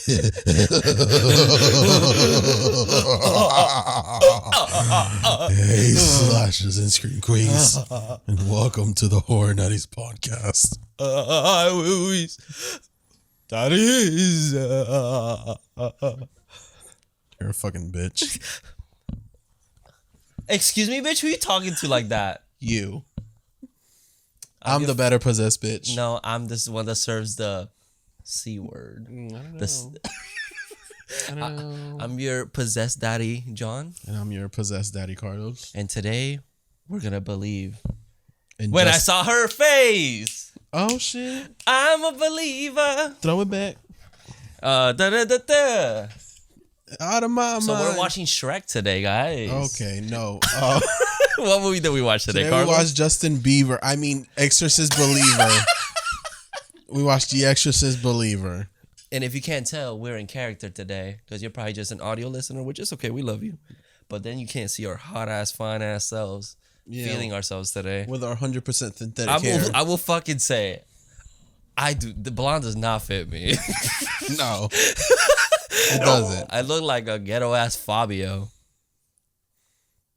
Hey, slashers and scream queens, and welcome to the Horror Daddies Podcast. That is. You're a fucking bitch. Excuse me, bitch. Who you talking to like that? You. I'm the better possessed bitch. No, I'm this one that serves the C word. I don't know. I don't know. I'm your possessed daddy, John. And I'm your possessed daddy, Carlos. And today, we're gonna believe. And When I saw her face. Oh, shit. I'm a believer. Throw it back. Da da da da. Out of my mind. So we're watching Shrek today, guys. Okay, no. What movie did we watch today, Today Carlos? we watched Exorcist Believer. We watched The Exorcist Believer. And if you can't tell, we're in character today because you're probably just an audio listener, which is okay. We love you. But then you can't see our hot-ass, fine-ass selves feeling ourselves today. With our 100% synthetic hair. I will fucking say, the blonde does not fit me. No. It doesn't. I look like a ghetto-ass Fabio.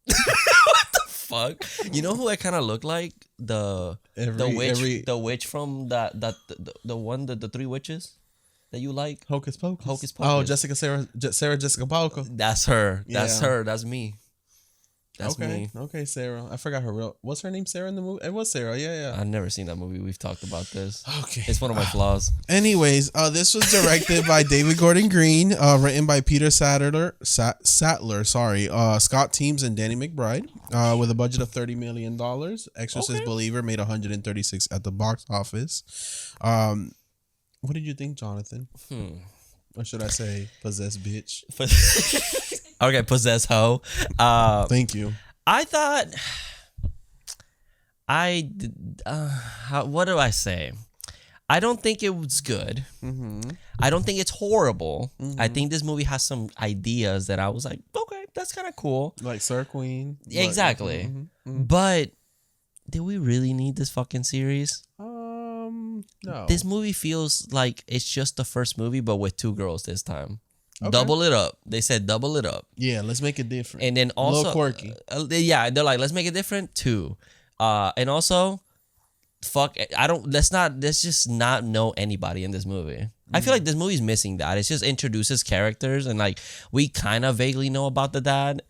What the fuck? You know who I kind of look like? The witch from the three witches that you like. Hocus Pocus. Hocus Pocus. Oh, Sarah Jessica Parker. That's her. That's Yeah. her. That's me. That's me. Okay, Sarah. I forgot her real. What's her name? Sarah in the movie? It was Sarah. Yeah. I've never seen that movie. We've talked about this. Okay. It's one of my flaws. Anyways, this was directed by David Gordon Green, written by Peter Sattler, Scott Teems and Danny McBride, with a budget of $30 million. Exorcist Believer made 136 at the box office. What did you think, Jonathan? Or should I say, possessed bitch? Okay, possess hoe. Thank you. I thought what do I say? I don't think it was good. Mm-hmm. I don't think it's horrible. Mm-hmm. I think this movie has some ideas that I was like, okay, that's kind of cool. Like Sir Queen. Exactly. Mm-hmm. But did we really need this fucking series? No. This movie feels like it's just the first movie, but with two girls this time. Okay. Double it up. They said double it up. Yeah, let's make it different. And then also, a little quirky. They're like, let's make it different too. And also, let's just not know anybody in this movie. I feel like this movie's missing that. It just introduces characters and like we kind of vaguely know about the dad,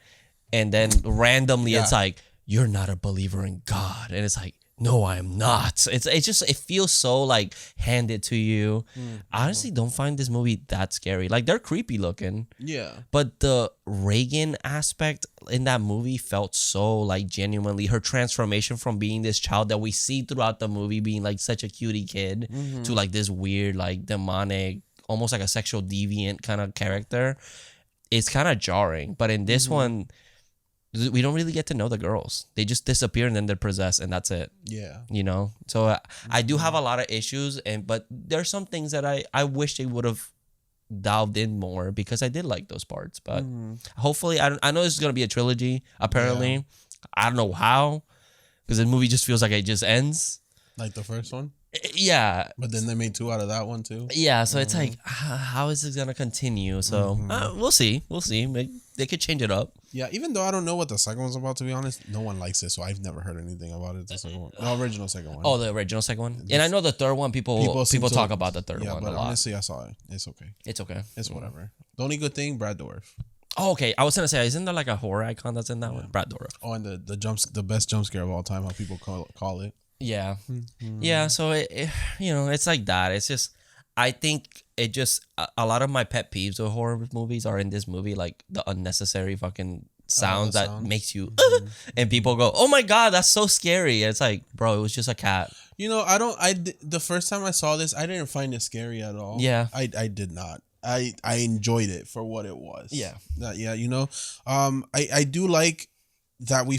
and then randomly it's like, you're not a believer in God, and it's like, no, I am not. It feels so like handed to you. I honestly don't find this movie that scary. Like they're creepy looking. Yeah. But the Reagan aspect in that movie felt so like genuinely her transformation from being this child that we see throughout the movie being like such a cutie kid to like this weird like demonic, almost like a sexual deviant kind of character. It's kind of jarring. But in this one, we don't really get to know the girls. They just disappear and then they're possessed and that's it. Yeah. You know? So I do have a lot of issues, but there's some things that I wish they would have delved in more because I did like those parts. But hopefully, I know this is going to be a trilogy, apparently. Yeah. I don't know how, because the movie just feels like it just ends. Like the first one? Yeah. But then they made 2 out of that one too. Yeah, so it's like, how is this going to continue? So we'll see. We'll see. They could change it up. Yeah, even though I don't know what the second one's about, to be honest, no one likes it, so I've never heard anything about it. The second one, the original second one. Oh, the original second one. And I know the third one. People talk about the third one a lot. Honestly, I saw it. It's okay. It's okay. It's whatever. The only good thing, Brad Dourif. Oh, okay. I was gonna say, isn't there like a horror icon that's in that one? Brad Dourif. Oh, and the best jump scare of all time, how people call it. Yeah, yeah. So it's like that. It's just, I think it just a lot of my pet peeves of horror movies are in this movie, like the unnecessary fucking sounds that makes you and people go, oh my god, that's so scary. And it's like, bro, it was just a cat. You know, the first time I saw this, I didn't find it scary at all. Yeah, I did not. I enjoyed it for what it was. Yeah, you know, I do like that we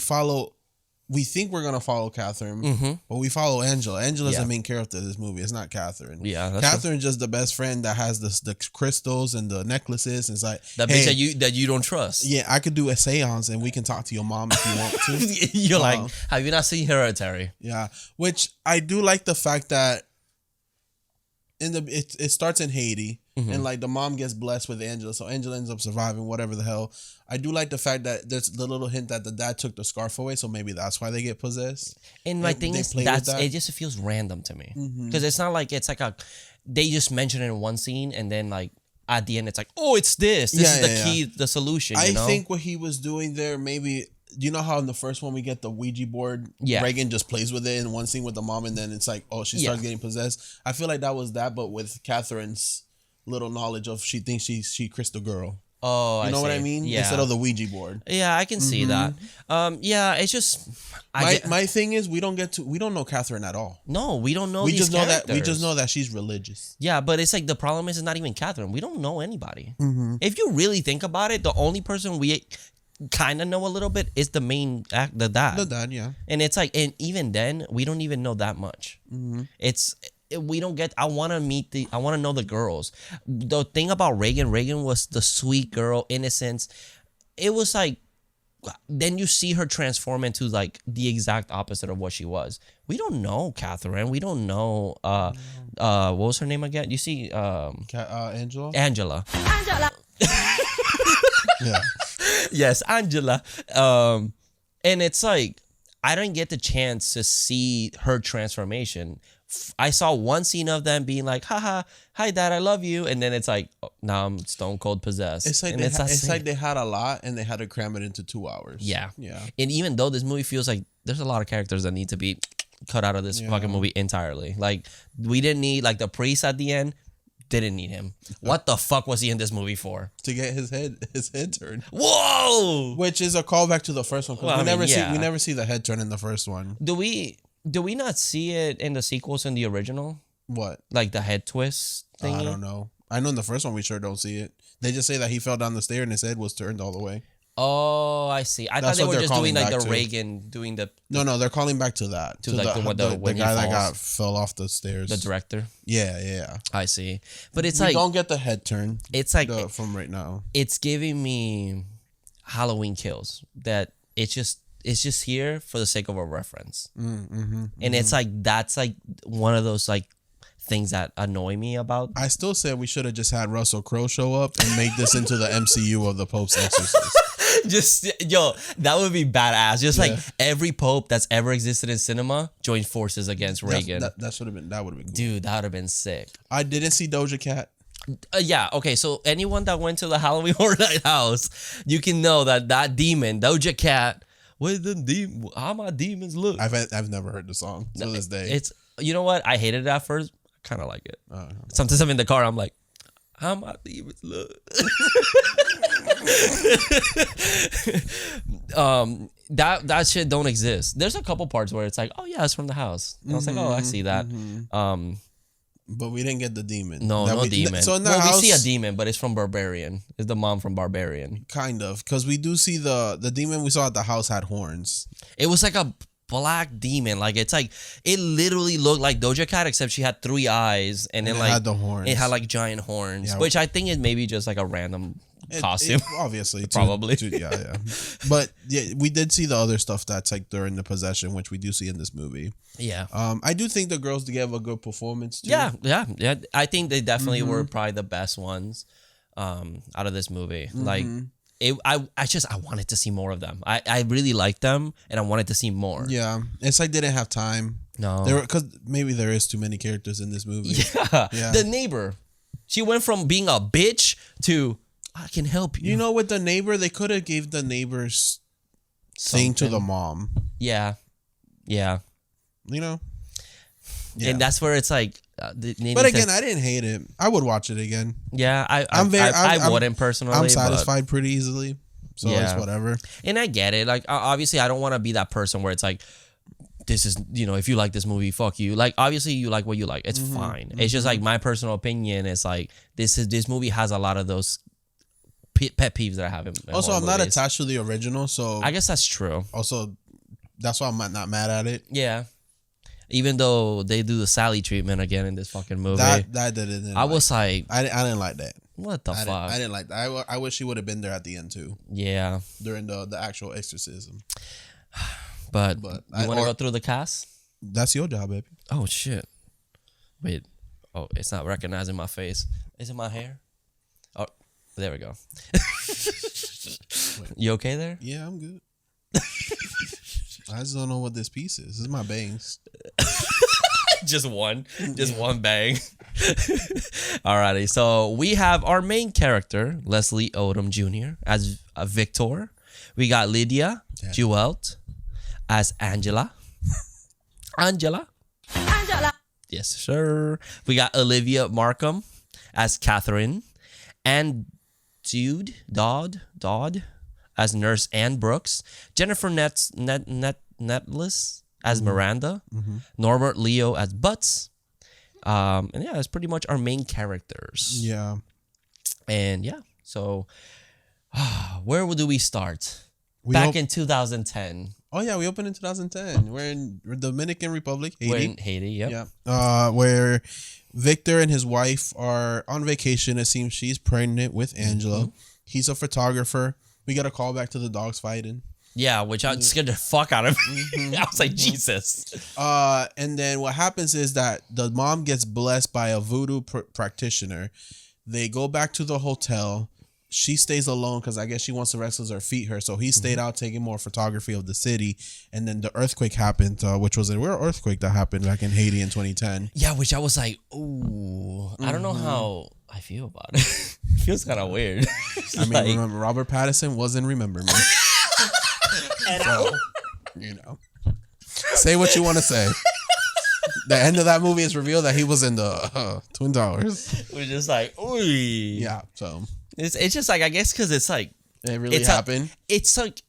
think we're gonna follow Catherine, but we follow Angela. Angela's the main character of this movie. It's not Catherine. Yeah, Catherine's just the best friend that has the crystals and the necklaces. And it's like that bitch that you don't trust. Yeah, I could do a seance and we can talk to your mom if you want to. You're like, have you not seen Hereditary? Yeah, which I do like the fact that it starts in Haiti. and like the mom gets blessed with Angela, so Angela ends up surviving whatever the hell. I do like the fact that there's the little hint that the dad took the scarf away, so maybe that's why they get possessed. And my thing is it just feels random to me because it's not like it's like they just mention it in one scene and then like at the end it's like, oh, it's this is the key, the solution. I think what he was doing there, maybe, you know how in the first one we get the Ouija board, Reagan just plays with it in one scene with the mom and then it's like, oh, she starts getting possessed. I feel like that was that, but with Catherine's little knowledge of, she thinks she Crystal Girl. Oh, you know what I mean? Yeah. Instead of the Ouija board. Yeah, I can see that. Yeah, it's just my thing is we don't know Catherine at all. No, we don't know. We just know that she's religious. Yeah, but it's like the problem is it's not even Catherine. We don't know anybody. If you really think about it, the only person we kind of know a little bit is the main the dad. The dad, yeah. And it's like, and even then, we don't even know that much. We don't get. I want to know the girls. The thing about Reagan was the sweet girl, innocence. It was like, then you see her transform into like the exact opposite of what she was. We don't know Catherine. We don't know. What was her name again? You see, Angela. Angela. Yeah. Yes, Angela. And it's like I didn't get the chance to see her transformation. I saw one scene of them being like, haha, hi dad, I love you. And then it's like, oh, now I'm stone cold possessed. It's like, like they had a lot and they had to cram it into 2 hours. Yeah. And even though this movie feels like there's a lot of characters that need to be cut out of this fucking movie entirely. Like we didn't need like the priest at the end. Didn't need him. What the fuck was he in this movie for? To get his head turned. Whoa! Which is a callback to the first one. Well, we never see the head turn in the first one. Do we not see it in the sequels in the original? What? Like the head twist thing? I don't know. I know in the first one we sure don't see it. They just say that he fell down the stair and his head was turned all the way. Oh, I see. I thought they were just doing like the Reagan doing the. No, they're calling back to that. To like the guy that fell off the stairs. The director. Yeah. I see, but it's we don't get the head turn. It's like from right now. It's giving me Halloween Kills. That it's just here for the sake of a reference, and it's like that's like one of those like things that annoy me about. I still say we should have just had Russell Crowe show up and make this into the MCU of the Pope's Exorcist. That would be badass. Just like every pope that's ever existed in cinema joined forces against Reagan. That would have been cool. Dude, that would have been sick. I didn't see Doja Cat. Yeah, okay, so anyone that went to the Halloween Horror Night house, you can know that demon, Doja Cat, how my demons look. I've never heard the song to this day. It's, you know what? I hated it at first. I kind of like it. Sometimes I'm in the car, I'm like, how my demons look. That shit don't exist. There's a couple parts where it's like, oh yeah, it's from the house. And I was like, oh, I see that. But we didn't get the demon. No demon. So in the house, we see a demon, but it's from Barbarian. It's the mom from Barbarian. Kind of, because we do see the demon we saw at the house had horns. It was like a black demon. Like it's like it literally looked like Doja Cat, except she had 3 eyes and then like had the horns. It had like giant horns, which I think is maybe just like a random costume. Obviously, probably. Yeah. But yeah, we did see the other stuff that's like during the possession, which we do see in this movie. Yeah. I do think the girls gave a good performance too. Yeah. I think they definitely were probably the best ones out of this movie. Like I wanted to see more of them. I really liked them and I wanted to see more. Yeah. It's like they didn't have time. No. Because maybe there is too many characters in this movie. Yeah. The neighbor. She went from being a bitch to I can help you. You know, with the neighbor, they could have gave the neighbor's thing to the mom. Yeah. You know? Yeah. And that's where it's like. But again, I didn't hate it. I would watch it again. Yeah, I wouldn't personally. I'm satisfied pretty easily. So it's whatever. And I get it. Like, obviously, I don't want to be that person where it's like, this is, if you like this movie, fuck you. Like, obviously, you like what you like. It's fine. It's just like my personal opinion is like, this movie has a lot of those pet peeves that I have in also, I'm not attached to the original, so I guess that's true. Also, that's why I'm not mad at it. Yeah. Even though they do the Sally treatment again in this fucking movie. That didn't. I was like... I didn't like that. What the fuck? I didn't like that. I wish she would have been there at the end too. Yeah. During the actual exorcism. But you want to go through the cast? That's your job, baby. Oh, shit. Wait. Oh, it's not recognizing my face. Is it my hair? Oh, there we go. You okay there? Yeah, I'm good. I just don't know what this piece is. This is my bangs. Just one bang. Alrighty, so we have our main character, Leslie Odom Jr. as Victor. We got Lydia Jewelt as Angela. Angela. Yes, sir. We got Olivia Markham as Catherine. And Dodd as Nurse Ann Brooks. Jennifer Netless as Miranda. Norbert Leo as Butts. And yeah, that's pretty much our main characters. Yeah. And yeah, so where do we start? Back in 2010. Oh yeah, we opened in 2010. We're in Dominican Republic, Haiti. We're in Haiti, yep. Yeah. Where Victor and his wife are on vacation. It seems she's pregnant with Angela. He's a photographer. We got a call back to the dogs fighting. Yeah, which I scared the fuck out of me. I was like, Jesus. And then what happens is that the mom gets blessed by a voodoo practitioner. They go back to the hotel. She stays alone because I guess she wants the wrestlers or feed her. So he stayed out taking more photography of the city. And then the earthquake happened, which was a real earthquake that happened back in Haiti in 2010. Yeah, which I was like, ooh, I don't know how I feel about it. It feels kind of weird. I mean, remember, Robert Pattinson wasn't Remember Me. So, you know, say what you want to say. The end of that movie is revealed that he was in the Twin Towers. We're just like, ooh. Yeah, so it's just like, I guess because it's like it really happened. It's like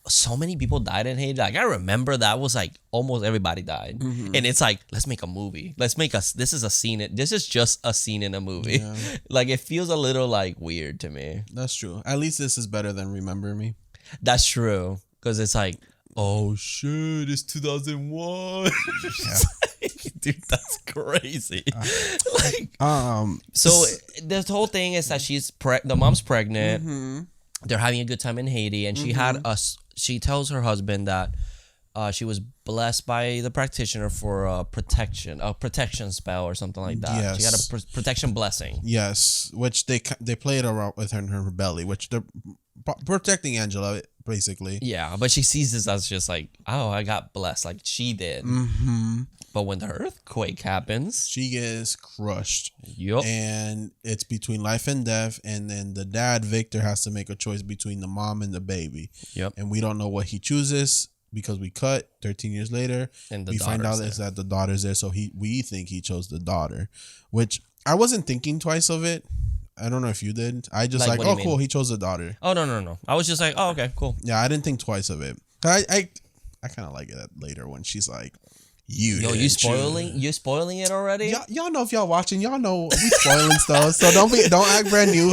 so many people died in Haiti. Like I remember that was like almost everybody died, and it's like, let's make a movie. This is just a scene in a movie. Yeah. Like it feels a little like weird to me. That's true. At least this is better than Remember Me. That's true. Because it's like, oh shit, it's 2001. Yeah. Dude, that's crazy. So the whole thing is that the mom's pregnant. They're having a good time in Haiti, and she tells her husband that she was blessed by the practitioner for a protection spell or something like that. Yes. She got a protection blessing. Yes, which they played around with her in her belly, which they're protecting Angela basically. Yeah, but she sees this as just like, oh, I got blessed, like she did. But when the earthquake happens, she gets crushed. Yup. And it's between life and death. And then the dad, Victor, has to make a choice between the mom and the baby. Yep. And we don't know what he chooses because we cut 13 years later. And we find out is that the daughter's there. So we think he chose the daughter, which I wasn't thinking twice of it. I don't know if you did. I just like oh, cool, he chose the daughter. Oh, no. I was just like, oh, okay, cool. Yeah, I didn't think twice of it. I kind of like it later when she's like, you spoiling it already? Y'all know if y'all watching, y'all know we spoiling stuff. So don't act brand new.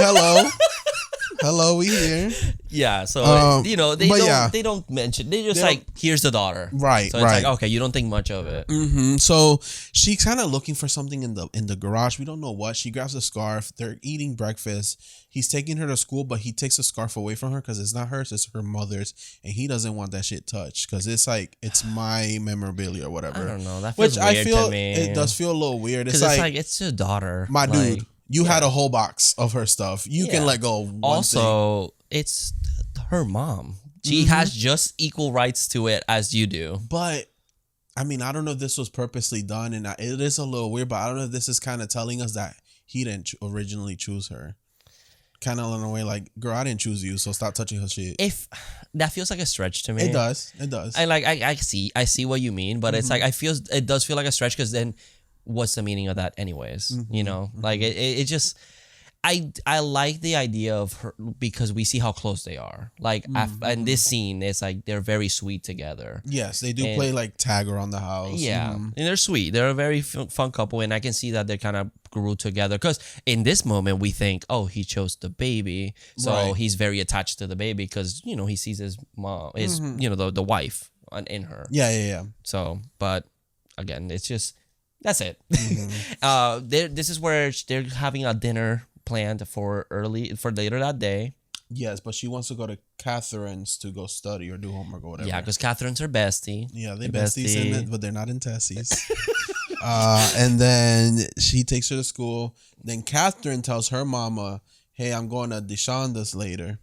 Hello, we here. Yeah, so they don't mention. They just like, here's the daughter. Right. So it's like, okay, you don't think much of it. So she's kind of looking for something in the garage. We don't know what. She grabs a scarf. They're eating breakfast. He's taking her to school, but he takes the scarf away from her because it's not hers, it's her mother's, and he doesn't want that shit touched because it's like it's my memorabilia or whatever. I don't know. That feels weird to me. It does feel a little weird. It's like it's your daughter, my dude. You had a whole box of her stuff. You can let go of one thing. It's her mom. She has just equal rights to it as you do. But, I mean, I don't know if this was purposely done. And it is a little weird, but I don't know if this is kind of telling us that he didn't originally choose her. Kind of in a way like, girl, I didn't choose you, so stop touching her shit. If that feels like a stretch to me. It does. I see what you mean, but it's like, it does feel like a stretch because then what's the meaning of that anyways? You know, like it just, I like the idea of her because we see how close they are. Like in this scene, it's like they're very sweet together. Yes, they do play like tag around the house. Yeah, and they're sweet. They're a very fun couple, and I can see that they kind of grew together. Because in this moment, we think, oh, he chose the baby, so he's very attached to the baby because he sees his mom, the wife in her. Yeah. So, but again, it's just that's it. This is where they're having a dinner planned for later that day. Yes, but she wants to go to Catherine's to go study or do homework or whatever. Yeah, because Catherine's her bestie. Yeah, they're besties in it, but they're not in Tessie's. And then she takes her to school. Then Catherine tells her mama, hey, I'm going to Deshanda's later.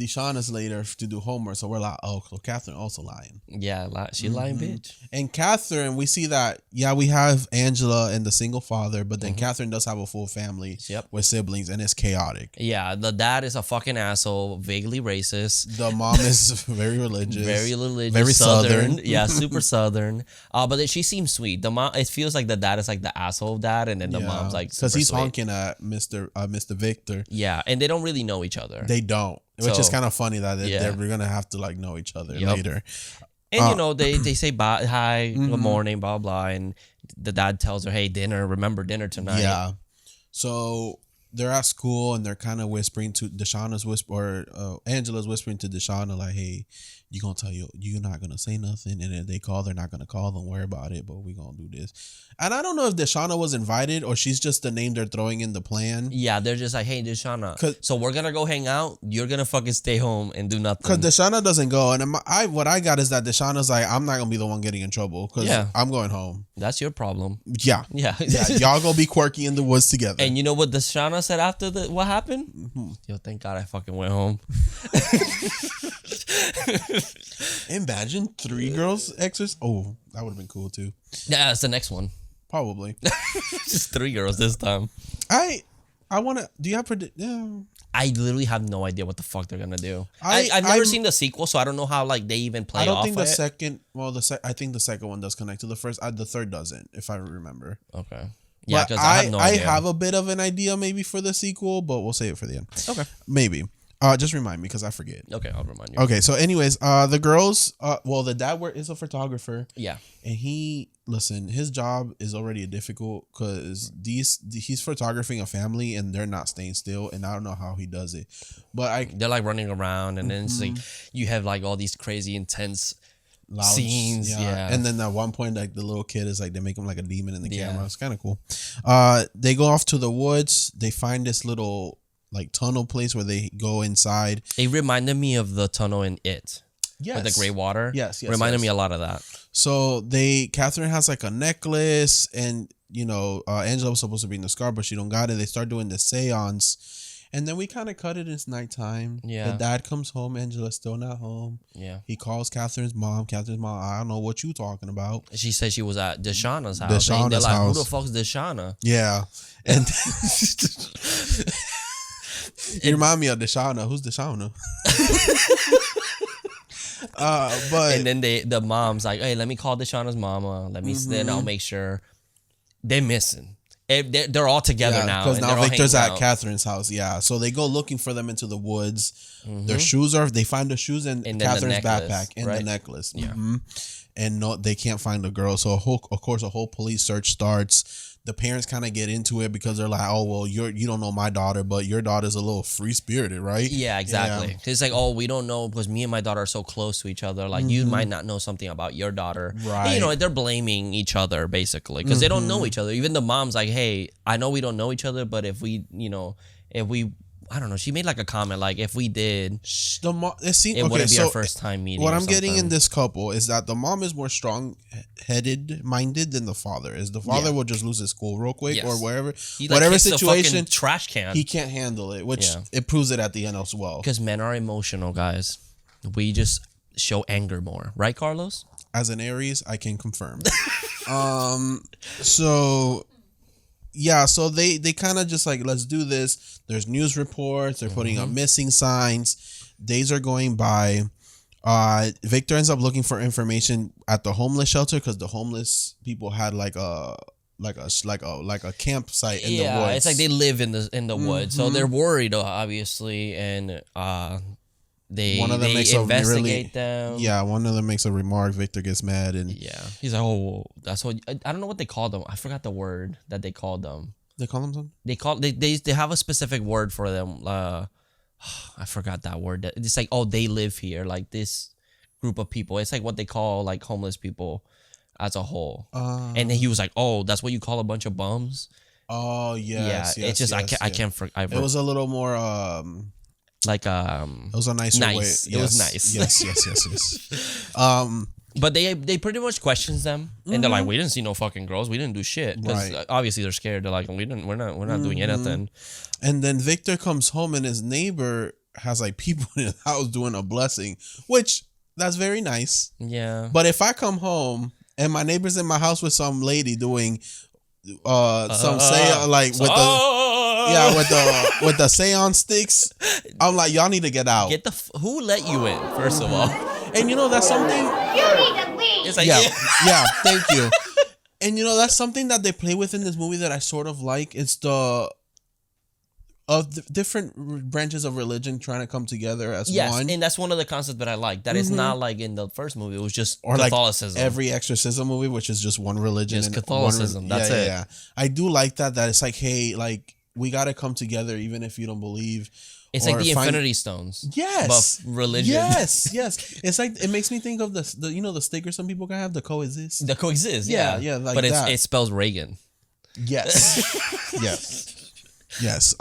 Deshauna's later to do homework. So we're like, oh, so Catherine also lying. Yeah, she lying bitch. And Catherine, we see that, we have Angela and the single father, but then Catherine does have a full family with siblings, and it's chaotic. Yeah, the dad is a fucking asshole, vaguely racist. The mom is very religious. Very southern. Yeah, super southern. But then she seems sweet. The mom, it feels like the dad is like the asshole dad, and then the mom's like because he's sweet. honking at Mr. Victor. Yeah, and they don't really know each other. They don't. Which is kind of funny that they're gonna have to like know each other later. And they say bye, hi, good morning, blah blah, and the dad tells her, hey, remember dinner tonight. Yeah. So they're at school and they're kind of whispering to Angela's whispering to Deshauna like, hey, you're not gonna say nothing, and if they call, they're not gonna call. Don't worry about it, but we gonna do this. And I don't know if Deshauna was invited or she's just the name they're throwing in the plan. Yeah, they're just like, hey, Deshauna, so we're gonna go hang out. You're gonna fucking stay home and do nothing. Because Deshauna doesn't go, and what I got is that Deshauna's like, I'm not gonna be the one getting in trouble because I'm going home. That's your problem. Yeah. Y'all gonna be quirky in the woods together. And you know what Deshauna said after what happened? Yo, thank God I fucking went home. Imagine 3 girls Exorcist. Oh, that would have been cool too. Yeah, that's the next one. Probably. Just 3 girls this time. I want to. Do you have Yeah. I literally have no idea what the fuck they're gonna do. I've never seen the sequel, so I don't know how like they even play. I don't think the second. Well, I think the second one does connect to the first. The third doesn't, if I remember. Okay. Yeah, because I have no idea. I have a bit of an idea maybe for the sequel, but we'll save it for the end. Okay. Maybe. Just remind me because I forget. Okay, I'll remind you. Okay, so anyways, the girls, the dad is a photographer. Yeah. And his job is already difficult because he's photographing a family and they're not staying still, and I don't know how he does it. But they're like running around, and then it's like you have like all these crazy intense loud scenes. Yeah. And then at one point, like the little kid is like, they make him like a demon in the camera. It's kind of cool. They go off to the woods. They find this little like tunnel place where they go inside. It reminded me of the tunnel in It. Yes. With the gray water. Yes. Reminded me a lot of that. So Catherine has like a necklace, and Angela was supposed to be in the scar, but she don't got it. They start doing the seance, and then we kind of cut it. It's nighttime. Yeah. The dad comes home. Angela's still not home. Yeah. He calls Catherine's mom. I don't know what you talking about. She said she was at Deshauna's house. They're like, who the fuck's Deshauna? Yeah. And you remind me of Deshauna. Who's Deshauna? But and then the mom's like, hey, let me call Deshauna's mama. Let me then I'll make sure they're missing. They're all together now. Because now Victor's at Catherine's house. Yeah. So they go looking for them into the woods. Their shoes they find the shoes and Catherine's backpack and the necklace. Yeah. And no, they can't find the girl. So of course a whole police search starts. The parents kind of get into it because they're like, oh, well, you don't know my daughter, but your daughter's a little free-spirited, right? Yeah, exactly. Yeah. It's like, oh, we don't know because me and my daughter are so close to each other. Like, you might not know something about your daughter. Right. And, they're blaming each other, basically, because they don't know each other. Even the mom's like, hey, I know we don't know each other, but if we I don't know. She made like a comment like, if we did, it wouldn't be our first time meeting. What I'm getting in this couple is that the mom is more strong-minded than the father is. The father will just lose his cool real quick or whatever situation, trash can. He can't handle it, which it proves it at the end as well. Because men are emotional, guys. We just show anger more, right, Carlos? As an Aries, I can confirm. So. Yeah, so they kind of just like, let's do this. There's news reports. They're putting up missing signs. Days are going by. Victor ends up looking for information at the homeless shelter because the homeless people had like a campsite in the woods. Yeah, it's like they live in the woods, so they're worried, obviously, and They investigate them. Yeah, one of them makes a remark. Victor gets mad and he's like, "Oh, that's what I don't know what they called them. I forgot the word that they called them. They call them something. They have a specific word for them. I forgot that word. It's like, oh, they live here. Like this group of people. It's like what they call like homeless people as a whole. And then he was like, oh, that's what you call a bunch of bums. Oh yes. Yeah. It's just I can't. It was a little more. It was a nicer way. It was nice. Yes. But they pretty much questions them, and they're like, "We didn't see no fucking girls. We didn't do shit." Because obviously they're scared. They're like, "We're not doing anything." And then Victor comes home, and his neighbor has like people in his house doing a blessing, which that's very nice. Yeah. But if I come home and my neighbor's in my house with some lady doing some seance, like with the seance sticks, I'm like, y'all need to get out. Who let you in? First of all. And that's something. You need to leave. It's like, yeah, thank you. And that's something that they play with in this movie that I sort of like. It's the different branches of religion trying to come together as one. And that's one of the concepts that I like. That is not like in the first movie. It was just or Catholicism. Like every exorcism movie, which is just one religion. Just Catholicism. That's it. Yeah. I do like that. That it's like, hey, like we got to come together even if you don't believe. It's like the Infinity Stones. Yes. But religion. Yes. It's like, it makes me think of the the sticker some people can have, the coexist. The coexist, yeah. Yeah, like but that. It spells Reagan. Yes. Yes.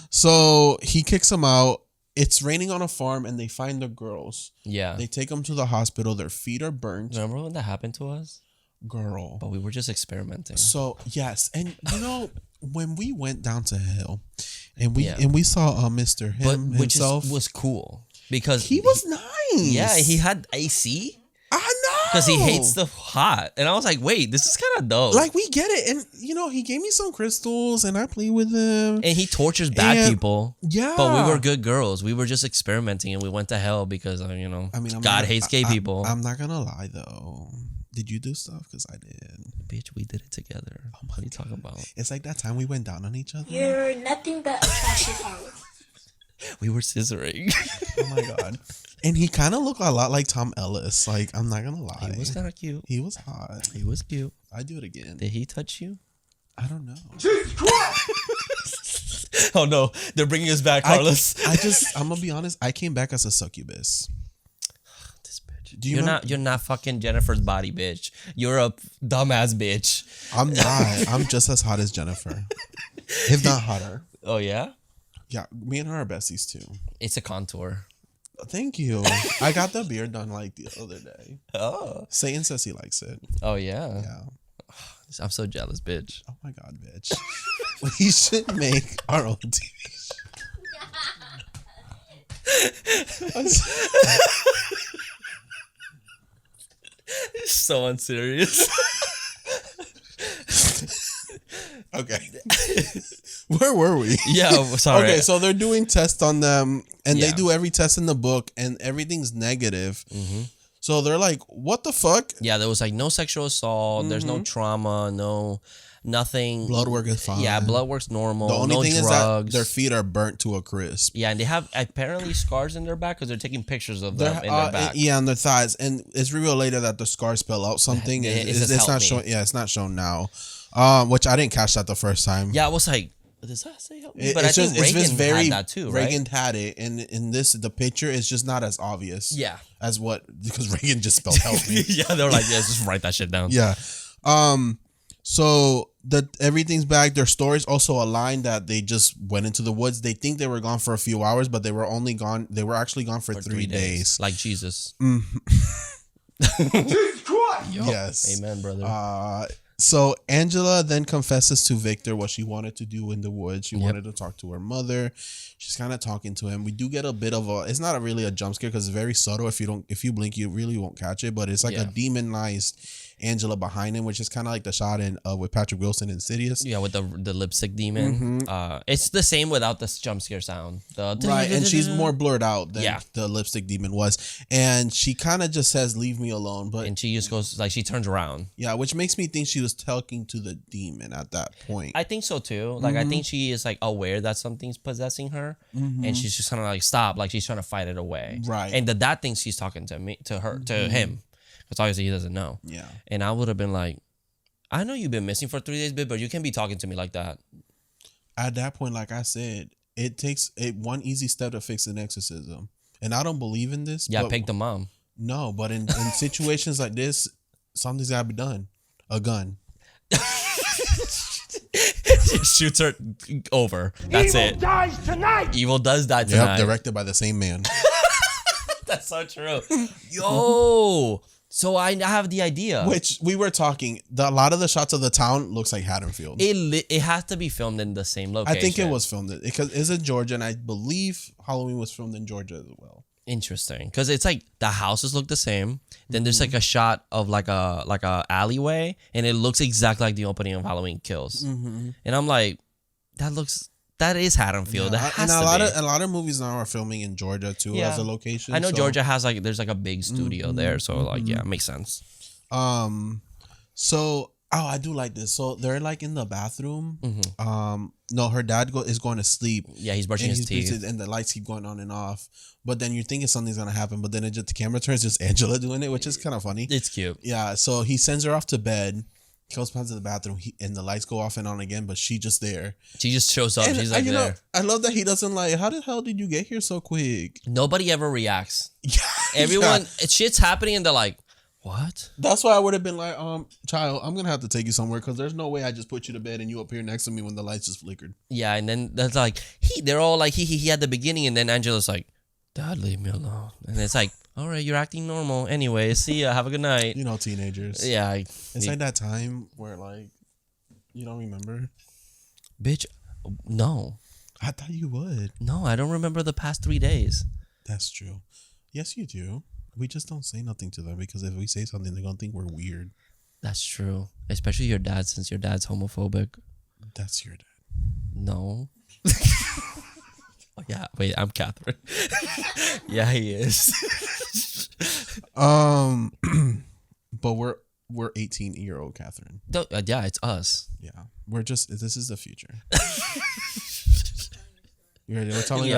So he kicks them out. It's raining on a farm and they find the girls. Yeah. They take them to the hospital. Their feet are burnt. Remember when that happened to us? Girl. But we were just experimenting. So, yes. And when we went down to hell and we saw Mr. himself, was cool because he was nice. Yeah, he had AC. I know. Because he hates the hot. And I was like, wait, this is kind of dope. Like, we get it. And, he gave me some crystals and I played with them. And he tortures bad people. Yeah. But we were good girls. We were just experimenting and we went to hell because, God hates gay people. I'm not going to lie, though. Did you do stuff? Because I did. Bitch, we did it together. What are you talking about? It's like that time we went down on each other. You're nothing but a trashy hoe. We were scissoring. Oh my God. And he kind of looked a lot like Tom Ellis. Like, I'm not going to lie. He was kind of cute. He was hot. He was cute. I'd do it again. Did he touch you? I don't know. Jesus Christ! Oh no, they're bringing us back, Carlos. I'm going to be honest. I came back as a succubus. This bitch. You're not fucking Jennifer's body, bitch. You're a dumbass bitch. I'm not. I'm just as hot as Jennifer. If not hotter. Oh yeah? Yeah, me and her are besties too. It's a contour. Thank you. I got the beard done like the other day. Oh. Satan says he likes it. Oh yeah. Yeah. I'm so jealous, bitch. Oh my God, bitch. We should make our own TV show. So unserious. Okay. Where were we? Yeah, sorry. Okay, so they're doing tests on them, and they Yeah. do every test in the book, and everything's negative. Mm-hmm. So they're like, what the fuck? Yeah, there was like no sexual assault. There's no trauma. Nothing. Blood work is fine. Yeah, blood work's normal. The only no thing drugs. is that their feet are burnt to a crisp. Yeah, and they have apparently scars in their back because they're taking pictures of them in their back. Yeah, on their thighs. And it's revealed later that the scars spell out something. It's not shown. Yeah, it's not shown now. Which I didn't catch that the first time. Yeah, I was like, does that say help me? But It's I think Reagan had that too, right? Reagan had it, and in the picture is just not as obvious. Yeah. As because Reagan just spelled help me. Yeah, they're like, yeah, just write that shit down. Yeah. So everything's back. Their stories also align that they just went into the woods. They think they were gone for a few hours, but they were actually gone for 3 days. Like Jesus. Jesus Christ! Yes. Amen, brother. So Angela then confesses to Victor what she wanted to do in the woods. She wanted to talk to her mother. She's kind of talking to him. We do get a bit of it's not really a jump scare because it's very subtle. If you blink, you really won't catch it. But it's like a demonized Angela behind him, which is kind of like the shot in with Patrick Wilson in Insidious. Yeah, with the lipstick demon. It's the same without the jump scare sound. Right, and she's more blurred out than the lipstick demon was. And she kind of just says, "Leave me alone." And she just goes she turns around. Yeah, which makes me think she was talking to the demon at that point. I think so too. Like I think she is like aware that something's possessing her, and she's just kind of like stop. Like she's trying to fight it away. Right. And the dad thinks she's talking to him. Because obviously he doesn't know. Yeah. And I would have been like, I know you've been missing for 3 days, but you can't be talking to me like that. At that point, like I said, it takes one easy step to fix an exorcism. And I don't believe in this. Yeah, pick the mom. No, but in situations like this, something's got to be done. A gun. Shoots her over. That's Evil it. dies tonight! Evil does die tonight. Yep, directed by the same man. That's so true. Yo. So I have the idea. Which we were talking. A lot of the shots of the town looks like Haddonfield. It has to be filmed in the same location. I think it was filmed because it's in Georgia, and I believe Halloween was filmed in Georgia as well. Interesting, because it's like the houses look the same. Then there's like a shot of like a alleyway, and it looks exactly like the opening of Halloween Kills. And I'm like, that is Haddonfield. Yeah. That has and to be. a lot of movies now are filming in Georgia too as a location. I know so. Georgia has there's like a big studio there, so like it makes sense. So I do like this. So they're like in the bathroom. No, her dad is going to sleep. Yeah, he's brushing his teeth, and the lights keep going on and off. But then you're thinking something's gonna happen, but then the camera turns, just Angela doing it, which is kind of funny. It's cute. Yeah. So he sends her off to bed. He goes back to the bathroom, and the lights go off and on again, but she just there. She just shows up. And, she's like there. I love that he doesn't like. How the hell did you get here so quick? Nobody ever reacts. Yeah. Everyone, shit's happening, and they're like, "What?" That's why I would have been like, child, I'm gonna have to take you somewhere because there's no way I just put you to bed and you up here next to me when the lights just flickered. Yeah, and then that's like they're all like he at the beginning, and then Angela's like, "Dad, leave me alone," and it's like, "All right, you're acting normal. Anyway, see ya. Have a good night." You know, teenagers. Yeah, it's like that time where like you don't remember. Bitch, no. I thought you would. No, I don't remember the past 3 days. That's true. Yes, you do. We just don't say nothing to them because if we say something, they're gonna think we're weird. That's true. Especially your dad, since your dad's homophobic. That's your dad. No. Oh, yeah. Wait, I'm Catherine. Yeah, he is. But we're 18-year-old Catherine. Yeah, it's us. Yeah, this is the future. We're telling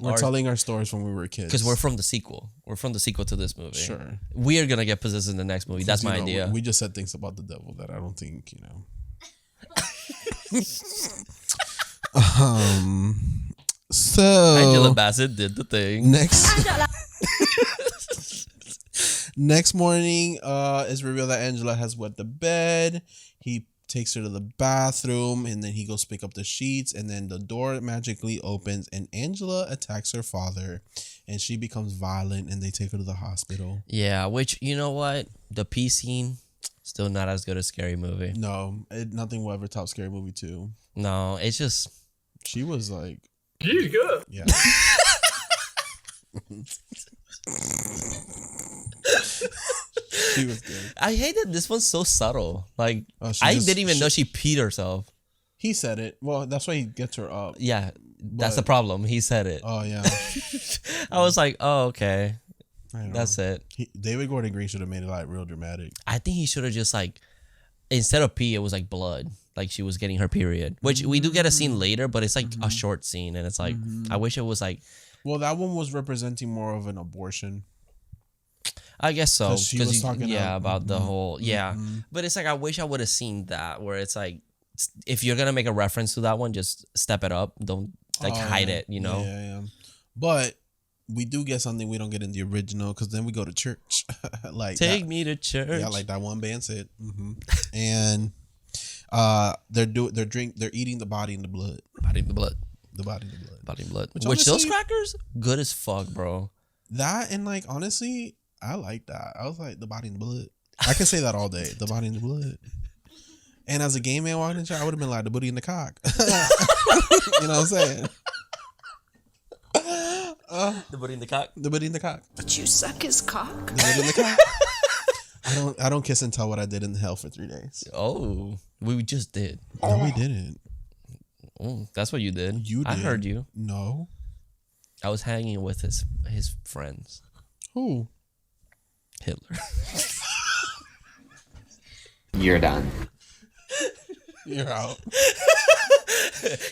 we're telling our stories when we were kids because we're from the sequel. We're from the sequel to this movie. Sure, we are gonna get possessed in the next movie. That's my idea. We just said things about the devil that I don't think So Angela Bassett did the thing. Next morning, it's revealed that Angela has wet the bed. He takes her to the bathroom, and then he goes pick up the sheets, and then the door magically opens, and Angela attacks her father, and she becomes violent, and they take her to the hospital. Yeah, which, you know what? The pee scene, still not as good as Scary Movie. No, nothing will ever top Scary Movie 2. No, it's just... She was like... Good. Yeah. She was good. I hate that this one's so subtle. Like, I didn't even know she peed herself. He said it. Well, that's why he gets her up. Yeah, that's the problem. He said it. Oh, yeah. I was like, oh, okay. That's it. David Gordon Green should have made it like real dramatic. I think he should have just like, instead of pee, it was like blood. Like she was getting her period. Which we do get a scene later, but it's like a short scene. And it's like, I wish it was like... Well, that one was representing more of an abortion. I guess so. She was talking about the whole... Yeah. But it's like, I wish I would have seen that where it's like, if you're going to make a reference to that one, just step it up. Don't like hide it, you know? Yeah. But we do get something we don't get in the original because then we go to church. Like Take me to church. Yeah, like that one band said. And they're eating the body and the blood. Body and the blood. The body and the blood. Body and blood. Which honestly, those crackers, good as fuck, bro. That and like honestly, I like that. I was like the body and the blood. I can say that all day. The body and the blood. And as a gay man walking in church, I would have been like the booty and the cock. You know what I'm saying? The booty and the cock. The booty and the cock. But you suck his cock. The booty and the cock. I don't kiss and tell what I did in hell for 3 days. Oh, we just did. No, we didn't. Oh, that's what you did. You did. I heard you. No. I was hanging with his friends. Who? Hitler. You're done. You're out.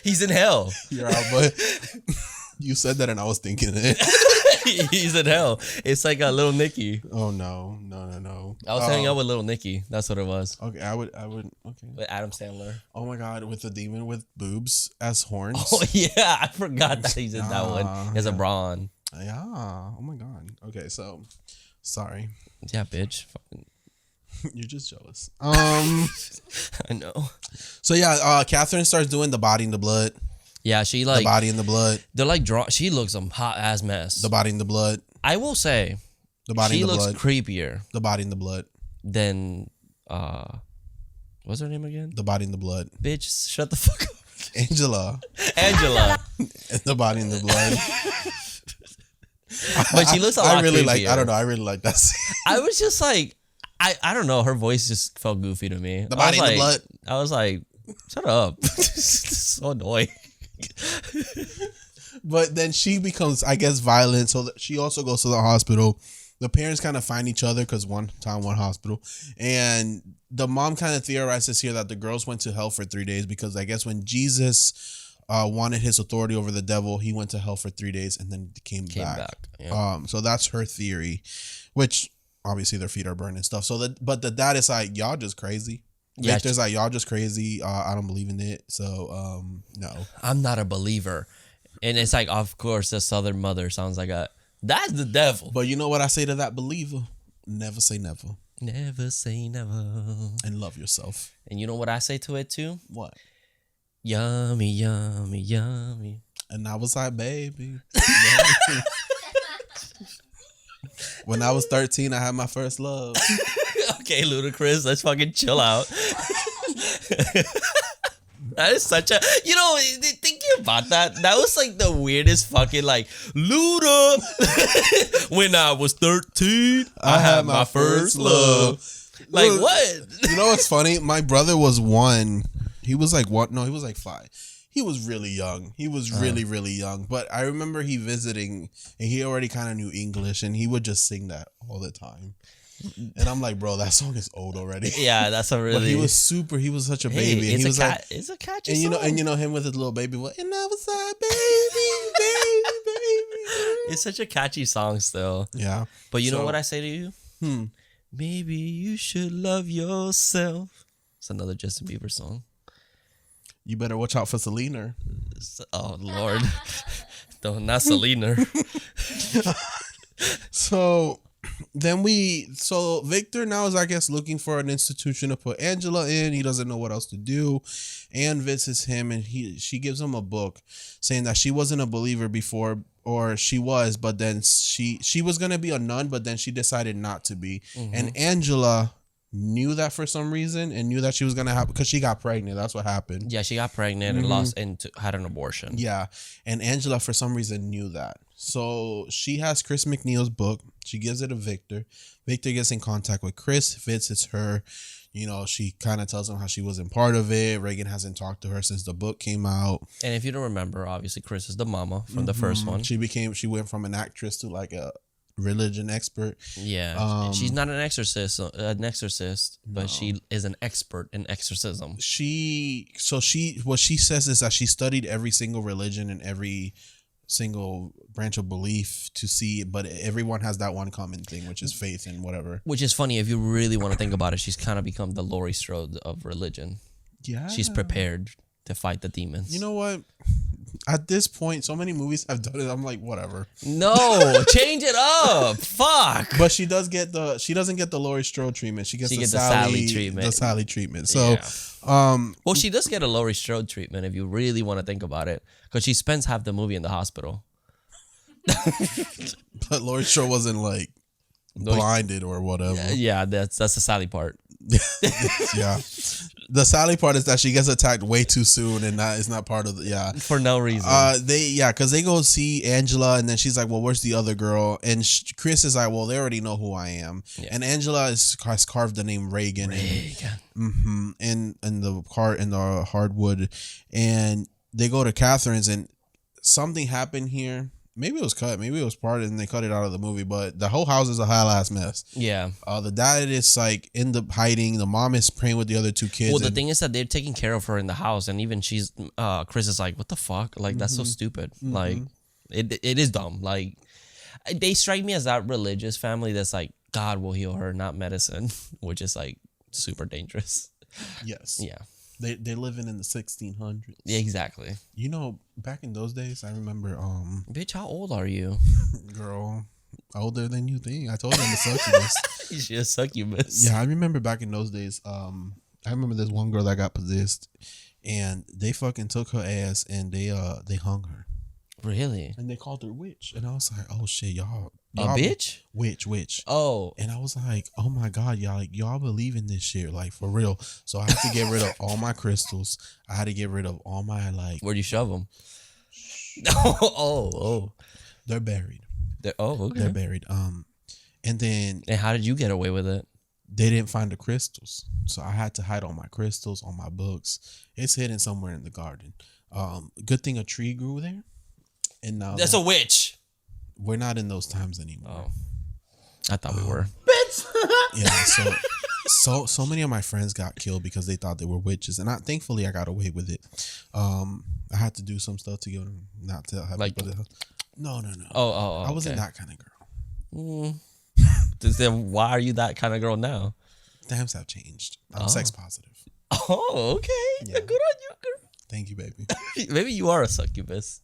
He's in hell. You're out, but you said that and I was thinking it. He's in hell. It's like a Little Nicky. Oh no. I was hanging out with Little Nicky. That's what it was. Okay, I would okay. With Adam Sandler. Oh my god, with the demon with boobs as horns. Oh yeah, I forgot that he's in that one. He has a bra on. Yeah. Oh my god. Okay, so sorry. Yeah, bitch. Fucking. You're just jealous. I know. So yeah, Catherine starts doing the body and the blood. Yeah, she The body and the blood. They're like draw. She looks a hot ass mess. The body and the blood. I will say, The body She in the looks blood. creepier The body in the blood. than what's her name again? The body in the blood. Bitch, shut the fuck up. Angela. Angela. The body in the blood. But she looks a lot creepier. I don't know. I really like that scene. I was just like, I don't know. Her voice just felt goofy to me. The body in the blood. I was like, shut up. So annoying. But then she becomes, I guess, violent. So she also goes to the hospital. The parents kind of find each other because one hospital. And the mom kind of theorizes here that the girls went to hell for 3 days because I guess when Jesus wanted his authority over the devil, he went to hell for 3 days and then came back. Yeah. So that's her theory, which obviously their feet are burned and stuff. But the dad is like, y'all just crazy. Yeah, Victor's like, y'all just crazy. I don't believe in it. So no. I'm not a believer. And it's like, of course, the Southern mother sounds like that's the devil. But you know what I say to that believer? Never say never. Never say never. And love yourself. And you know what I say to it too? What? Yummy, yummy, yummy. And I was like, baby. When I was 13, I had my first love. Okay, Ludacris, let's fucking chill out. That is such a, thinking about that was like the weirdest fucking like, Luda. When I was 13, I had my first love. Like, Look, what? You know what's funny? My brother was 1. He was like what? No, he was like 5. He was really young. He was really, really young. But I remember he visiting and he already kind of knew English and he would just sing that all the time. And I'm like, bro, that song is old already. Yeah, that's a really. But he was such a baby. And he was like, it's a catchy and song. you know him with his little baby voice. And I was like, baby. It's such a catchy song still. Yeah. But you know what I say to you? Maybe you should love yourself. It's another Justin Bieber song. You better watch out for Selena. Oh, Lord. No, not Selena. So Victor now is, I guess, looking for an institution to put Angela in. He doesn't know what else to do. Anne visits him and she gives him a book saying that she wasn't a believer before, or she was, but then she was going to be a nun, but then she decided not to be. Mm-hmm. And Angela knew that for some reason and knew that she was going to have, because she got pregnant. That's what happened. Yeah, she got pregnant and lost and had an abortion. Yeah. And Angela, for some reason, knew that. So she has Chris McNeil's book. She gives it to Victor. Victor gets in contact with Chris, visits her. She kind of tells him how she wasn't part of it. Reagan hasn't talked to her since the book came out. And if you don't remember, obviously Chris is the mama from the first one. She went from an actress to like a religion expert. Yeah. She's not an exorcist, but she is an expert in exorcism. What she says is that she studied every single religion and every single branch of belief to see, but everyone has that one common thing, which is faith and whatever. Which is funny if you really want to think about it. She's kind of become the Laurie Strode of religion. Yeah, she's prepared to fight the demons. You know what? At this point, so many movies have done it. I'm like, whatever. No, change it up. Fuck. But she doesn't get the Laurie Strode treatment. She gets the Sally treatment. The Sally treatment. So, well, she does get a Laurie Strode treatment if you really want to think about it, because she spends half the movie in the hospital. But Laurie Strode wasn't like blinded or whatever. Yeah, that's the Sally part. Yeah. The Sally part is that she gets attacked way too soon and it's not part of the, for no reason. Because they go see Angela and then she's like, well, where's the other girl? And Chris is like, well, they already know who I am. Yeah. And Angela has carved the name Reagan. In the hardwood. And they go to Catherine's and something happened here. Maybe it was cut. Maybe it was part and they cut it out of the movie. But the whole house is a high ass mess. Yeah. The dad is like in the hiding. The mom is praying with the other two kids. Well, the thing is that they're taking care of her in the house, and even Chris is like, "What the fuck? Like that's so stupid. Like it is dumb. Like they strike me as that religious family that's like God will heal her, not medicine, which is like super dangerous." Yes. Yeah. They living in the 1600s. Yeah, exactly. Back in those days, I remember. Bitch, how old are you? Girl, older than you think. I told you I'm a succubus. You're a succubus. Yeah, I remember back in those days. I remember this one girl that got possessed, and they fucking took her ass and they hung her. Really? And they called her witch, and I was like, oh shit, y'all A bitch? Witch. Oh. And I was like, oh my God, y'all believe in this shit, like for real. So I had to get rid of all my crystals. I had to get rid of all my like. Where'd you shove them? oh. They're buried. Okay. They're buried. And then. And how did you get away with it? They didn't find the crystals, so I had to hide all my crystals, all my books. It's hidden somewhere in the garden. Good thing a tree grew there, and now that's a witch. We're not in those times anymore. Oh, I thought we were. Yeah, so many of my friends got killed because they thought they were witches, and thankfully I got away with it. I had to do some stuff to get them not to have like people. No. Oh, I wasn't that kind of girl. Then why are you that kind of girl now? Times have changed. I'm sex positive. Oh, okay. Yeah. Good on you, girl. Thank you, baby. Maybe you are a succubus.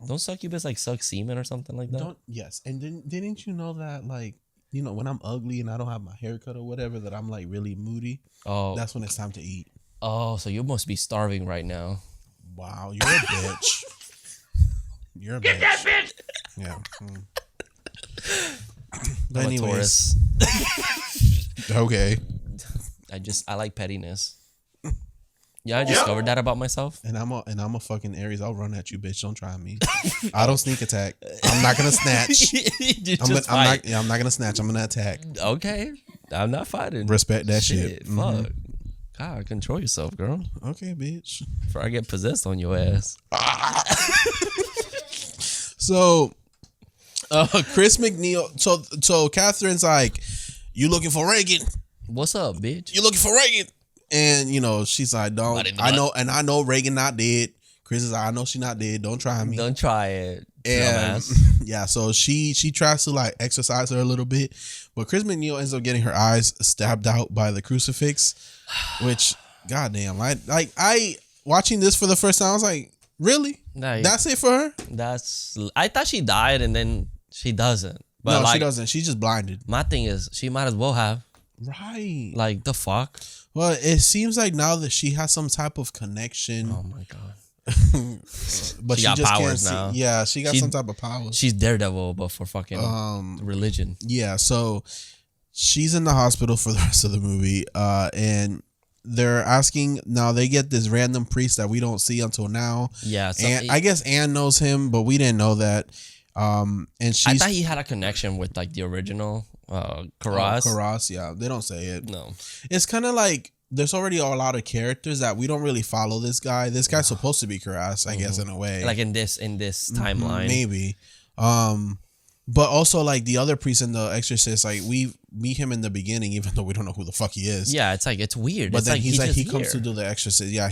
Don't succubus like suck semen or something like that? Yes. And didn't you know that, like, you know, when I'm ugly and I don't have my haircut or whatever, that I'm like really moody? Oh. That's when it's time to eat. Oh, so you must be starving right now. Wow, you're a bitch. You're a bitch. Get that bitch! Yeah. But I'm anyways. a Taurus. Okay. I like pettiness. Yeah, I discovered that about myself. And I'm a fucking Aries. I'll run at you, bitch. Don't try me. I don't sneak attack. I'm not gonna snatch. I'm not gonna snatch. I'm gonna attack. Okay. I'm not fighting. Respect that shit. Fuck. God, control yourself, girl. Okay, bitch. Before I get possessed on your ass. So Chris McNeil. So Catherine's like, you looking for Reagan? What's up, bitch? You looking for Reagan? And you know, she's like, I know Reagan not dead. Chris is like, I know she not dead. Don't try me. Don't try it. And yeah, so she tries to like exercise her a little bit, but Chris McNeil ends up getting her eyes stabbed out by the crucifix, which goddamn, I watching this for the first time, I was like, really? Like, that's it for her? I thought she died and then she doesn't. But no, like, she doesn't. She's just blinded. My thing is, she might as well have. Right. Like, the fuck? Well, it seems like now that she has some type of connection. Oh my God. But she got just powers can't now. see. Yeah, she got some type of powers. She's Daredevil, but for fucking religion. Yeah, so she's in the hospital for the rest of the movie. And they're asking, now they get this random priest that we don't see until now. Yeah. So and I guess Anne knows him, but we didn't know that. And I thought he had a connection with like the original Karas. Karas, yeah. They don't say it. No. It's kind of like there's already a lot of characters that we don't really follow this guy. This guy's supposed to be Karas, I guess, in a way. Like in this timeline. Maybe. But also like the other priest in the Exorcist, like we meet him in the beginning, even though we don't know who the fuck he is. Yeah, it's like it's weird. But it's then like he comes to do the Exorcist. Yeah,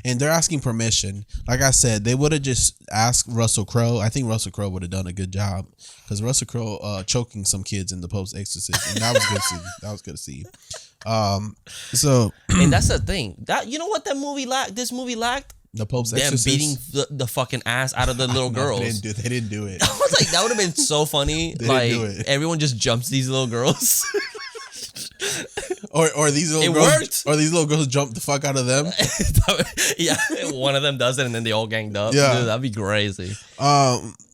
and they're asking permission. Like I said, they would have just asked Russell Crowe. I think Russell Crowe would have done a good job because Russell Crowe choking some kids in the post Exorcist, and that was good to see. That was good to see. So and that's the thing. That you know what this movie lacked? The Pope's them Exorcist? beating the fucking ass out of the little girls. They didn't do it. I was like, that would have been so funny. They didn't do it. Everyone just jumps these little girls. or these little girls worked. Or these little girls jump the fuck out of them. Yeah, one of them does it and then they all ganged up. Yeah. Dude, that'd be crazy.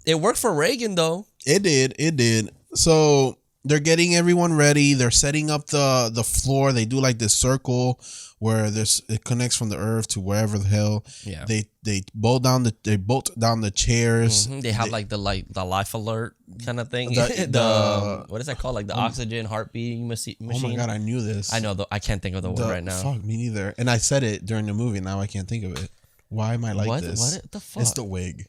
It worked for Reagan though. It did. So they're getting everyone ready. They're setting up the floor. They do like this circle where it connects from the earth to wherever the hell. Yeah. They bolt down the chairs. Mm-hmm. They have like the life alert kind of thing. The what is that called? Like the oxygen heartbeating machine. Oh my God, I knew this. I know I can't think of the word right now. Fuck me neither. And I said it during the movie. Now I can't think of it. Why am I like this? What the fuck? It's the wig.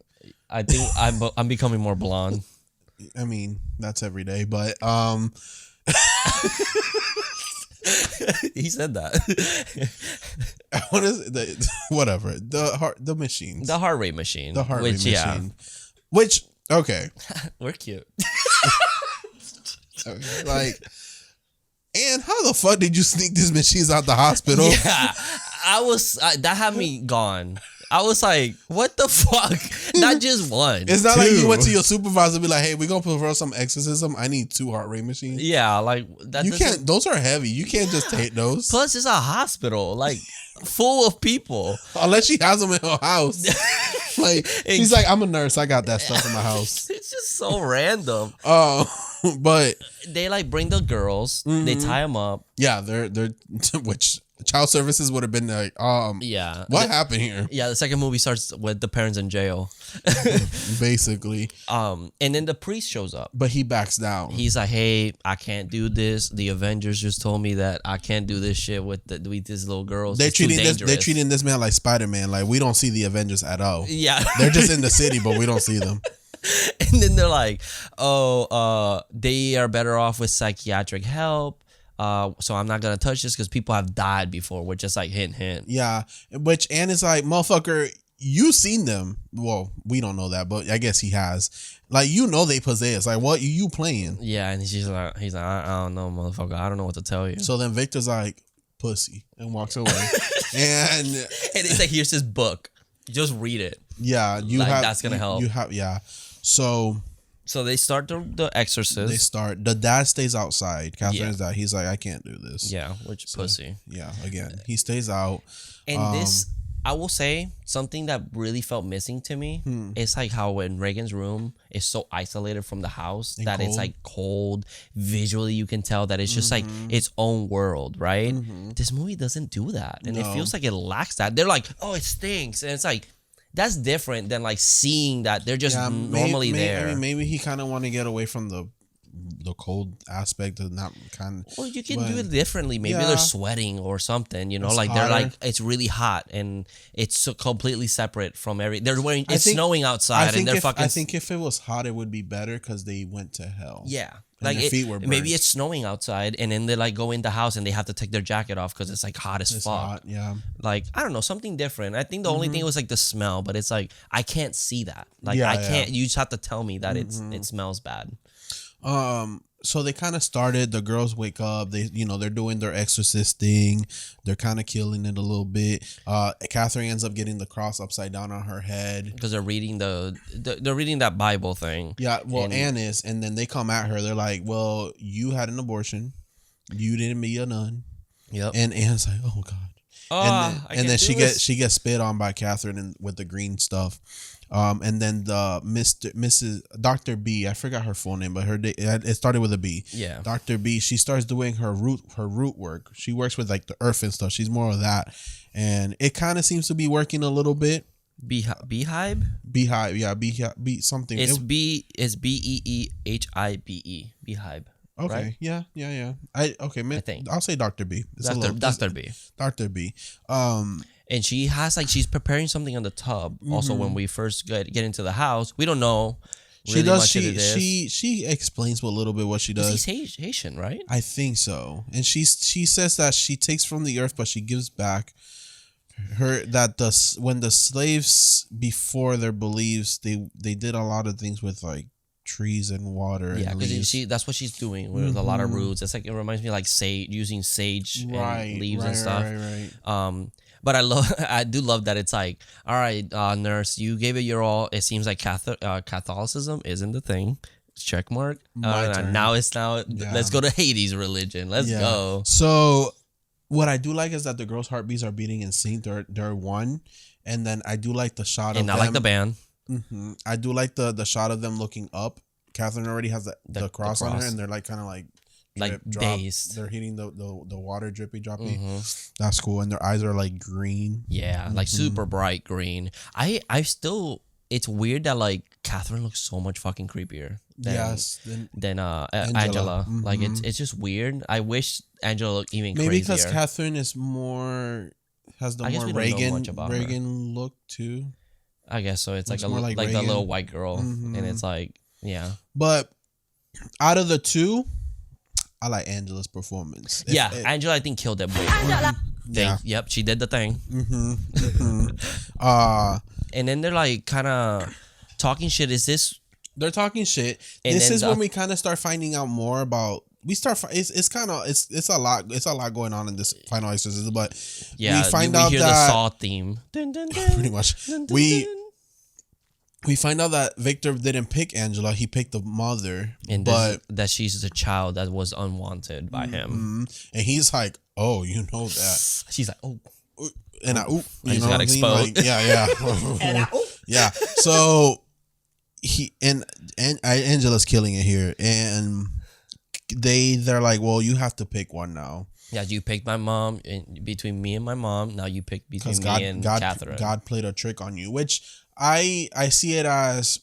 I think I'm becoming more blonde. I mean, that's every day, but he said that. What is it? Whatever. The machines. The heart rate machine. The heart rate machine. Yeah. Which okay. We're cute. Okay, like, and how the fuck did you sneak these machines out the hospital? Yeah, that had me gone. I was like, what the fuck? Not just one. It's not like you went to your supervisor and be like, hey, we're going to perform some exorcism. I need 2 heart rate machines. Yeah, like that. You can't, those are heavy. You can't just take those. Plus, it's a hospital, like full of people. Unless she has them in her house. Like she's like, I'm a nurse. I got that stuff in my house. It's just so random. But they like bring the girls. They tie them up. yeah, they're which child services would have been like, Yeah. what happened here? Yeah, the second movie starts with the parents in jail. Basically. And then the priest shows up. But he backs down. He's like, hey, I can't do this. The Avengers just told me that I can't do this shit with these little girls. They're It's too treating dangerous. this man like Spider-Man. Like we don't see the Avengers at all. Yeah. They're just in the city, but we don't see them. And then they're like, oh, they are better off with psychiatric help. So I'm not gonna touch this because people have died before. We're just like hint. Yeah. Which Anne is like, motherfucker, you seen them. Well, we don't know that, but I guess he has. Like, you know they possess. Like, what you playing? Yeah, and he's like, I don't know, motherfucker. I don't know what to tell you. So then Victor's like, pussy, and walks away. and it's like, here's his book. Just read it. yeah, That's gonna help. You have So they start the Exorcist. They start. The dad stays outside. Catherine's dad. He's like, I can't do this. Yeah, which pussy. Yeah, again, he stays out. And this, I will say, something that really felt missing to me. It's like how in Reagan's room is so isolated from the house And that it's cold. like cold. Visually, you can tell that it's just like its own world, right? This movie doesn't do that, and it No. feels like it lacks that. They're like, oh, it stinks, and it's like, that's different than like seeing that they're just normally there. I mean, maybe he kind of want to get away from the cold aspect of not kind of. Well, you can do it differently. Maybe Yeah. they're sweating or something. You know, It's like they're hotter. like it's really hot and it's so completely separate from They're wearing. I It's think- snowing outside and they're fucking. I think if it was hot, it would be better because they went to hell. Yeah. And Like their feet were maybe burnt. it's snowing outside and then they like go in the house and they have to take their jacket off because it's like hot as It's fuck. hot. Yeah. Like I don't know, something different. I think the only thing was like the smell, but it's like I can't see that. Like Yeah, I yeah. can't. You just have to tell me that it smells bad. So they kind of started. The girls wake up. They're doing their exorcist thing. They're kind of killing it a little bit. Catherine ends up getting the cross upside down on her head. Because they're reading they're reading that Bible thing. Yeah, well, And- Anne is, and then they come at her. They're like, "Well, you had an abortion. You didn't be a nun." Yep. And Anne's like, "Oh God." And then she gets spit on by Catherine with the green stuff. And then the Mrs. Dr. B, I forgot her full name, but it started with a B. Yeah. Dr. B, she starts doing her root work. She works with like the earth and stuff. She's more of that. And it kind of seems to be working a little bit. Beehive? Beehive, yeah, be something. It's BEEHIBE. Beehive. Okay, right? yeah. I think. I'll say Dr. B. Dr. B. Dr. B. And she has she's preparing something on the tub. Also, when we first get into the house, we don't know. She really does. much of it is. She explains a little bit what she does. He's Haitian, right? I think so. And she says that she takes from the earth, but she gives back. When the slaves before their beliefs, they did a lot of things with like trees and water. Yeah, and leaves. because that's what she's doing with a lot of roots. It's like it reminds me of like using sage and leaves and stuff. Right. But I do love that it's like, all right, nurse, you gave it your all. It seems like Catholicism isn't the thing. Check mark. turn. Now Yeah. let's go to Hades religion. Let's go. So what I do like is that the girls' heartbeats are beating in sync. They're one, and then I do like the shot of And them. I like the band. Mm-hmm. I do like the shot of them looking up. Catherine already has the cross on her, and they're like kind of like dazed. They're hitting the water drippy droppy. Mhm. That's cool, and their eyes are like green. Yeah, like super bright green. I still, it's weird that like Catherine looks so much fucking creepier than Angela. Mhm. Like it's just weird. I wish Angela looked even Maybe crazier. because Catherine has the I guess more we don't know Reagan much about her. look too. I guess so. It's like Looks more like the Reagan. little white girl, Mhm. and it's like But out of the two, I like Angela's performance. Angela I think killed that boy. Yeah. Yep, she did the thing. And then they're like kind of talking shit. Is this? They're talking shit. And This then is when we kind of start finding out more about. It's a lot going on in this final exorcism, but Yeah, we find we out hear that the Saw theme. Dun, dun, dun, pretty much dun, dun, we dun. we find out that Victor didn't pick Angela; he picked the mother, And but that she's the child that was unwanted by him. and he's like, "Oh, you know that." She's like, oh, And I just got what I mean? exposed. Like, yeah. Yeah. So he and Angela's killing it here, and they're like, well, you have to pick one now. Yeah, you picked my mom between me and my mom. Now you pick between me and Catherine. God played a trick on you, which I see it as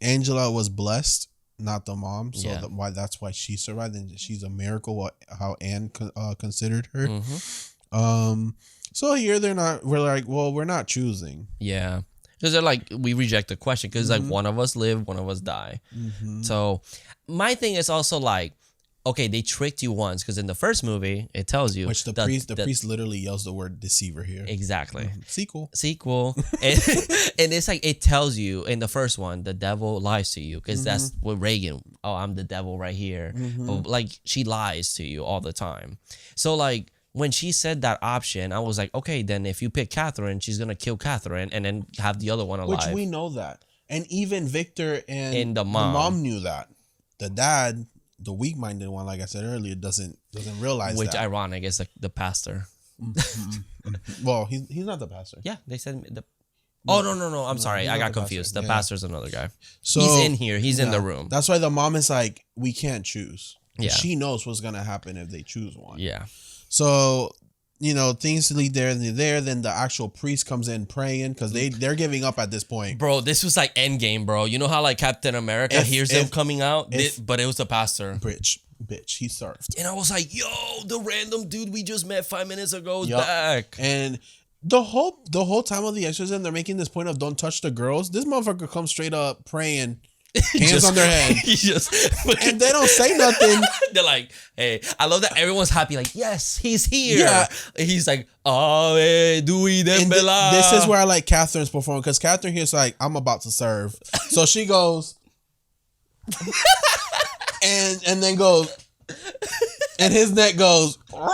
Angela was blessed, not the mom. So that's why she survived, and she's a miracle. How Anne considered her. Mm-hmm. So here we're like, well, we're not choosing. Yeah. Because they're like, we reject the question because like one of us live, one of us die. Mm-hmm. So my thing is also like, okay, they tricked you once because in the first movie it tells you, which the priest literally yells the word deceiver here. Exactly. Mm-hmm. Sequel. and it's like it tells you in the first one the devil lies to you because that's what Reagan. Oh, I'm the devil right here. But like she lies to you all the time. So like. When she said that option, I was like, okay, then if you pick Catherine, she's going to kill Catherine and then have the other one alive. Which we know that. And even Victor and the mom knew that. The dad, the weak-minded one, like I said earlier, doesn't realize that. Which ironic is like the pastor. Well, he's not the pastor. Yeah, they said no, I'm sorry. I got confused. The pastor's another guy. So he's in here. He's in the room. That's why the mom is like, we can't choose. Yeah. She knows what's going to happen if they choose one. Yeah. So, things lead there and there. Then the actual priest comes in praying because they're giving up at this point. Bro, this was like Endgame, bro. You know how like Captain America hears them coming out? But it was the pastor. Bitch, he served. And I was like, yo, the random dude we just met 5 minutes ago is back. And the whole time of the exorcism, they're making this point of don't touch the girls. This motherfucker comes straight up praying. Hands on their head. And they don't say nothing. They're like, hey, I love that everyone's happy. Like, yes, he's here. Yeah. He's like, Ave Dui Dembela. This is where I like Catherine's performance because Catherine here's like, I'm about to serve. So she goes and then goes and his neck goes all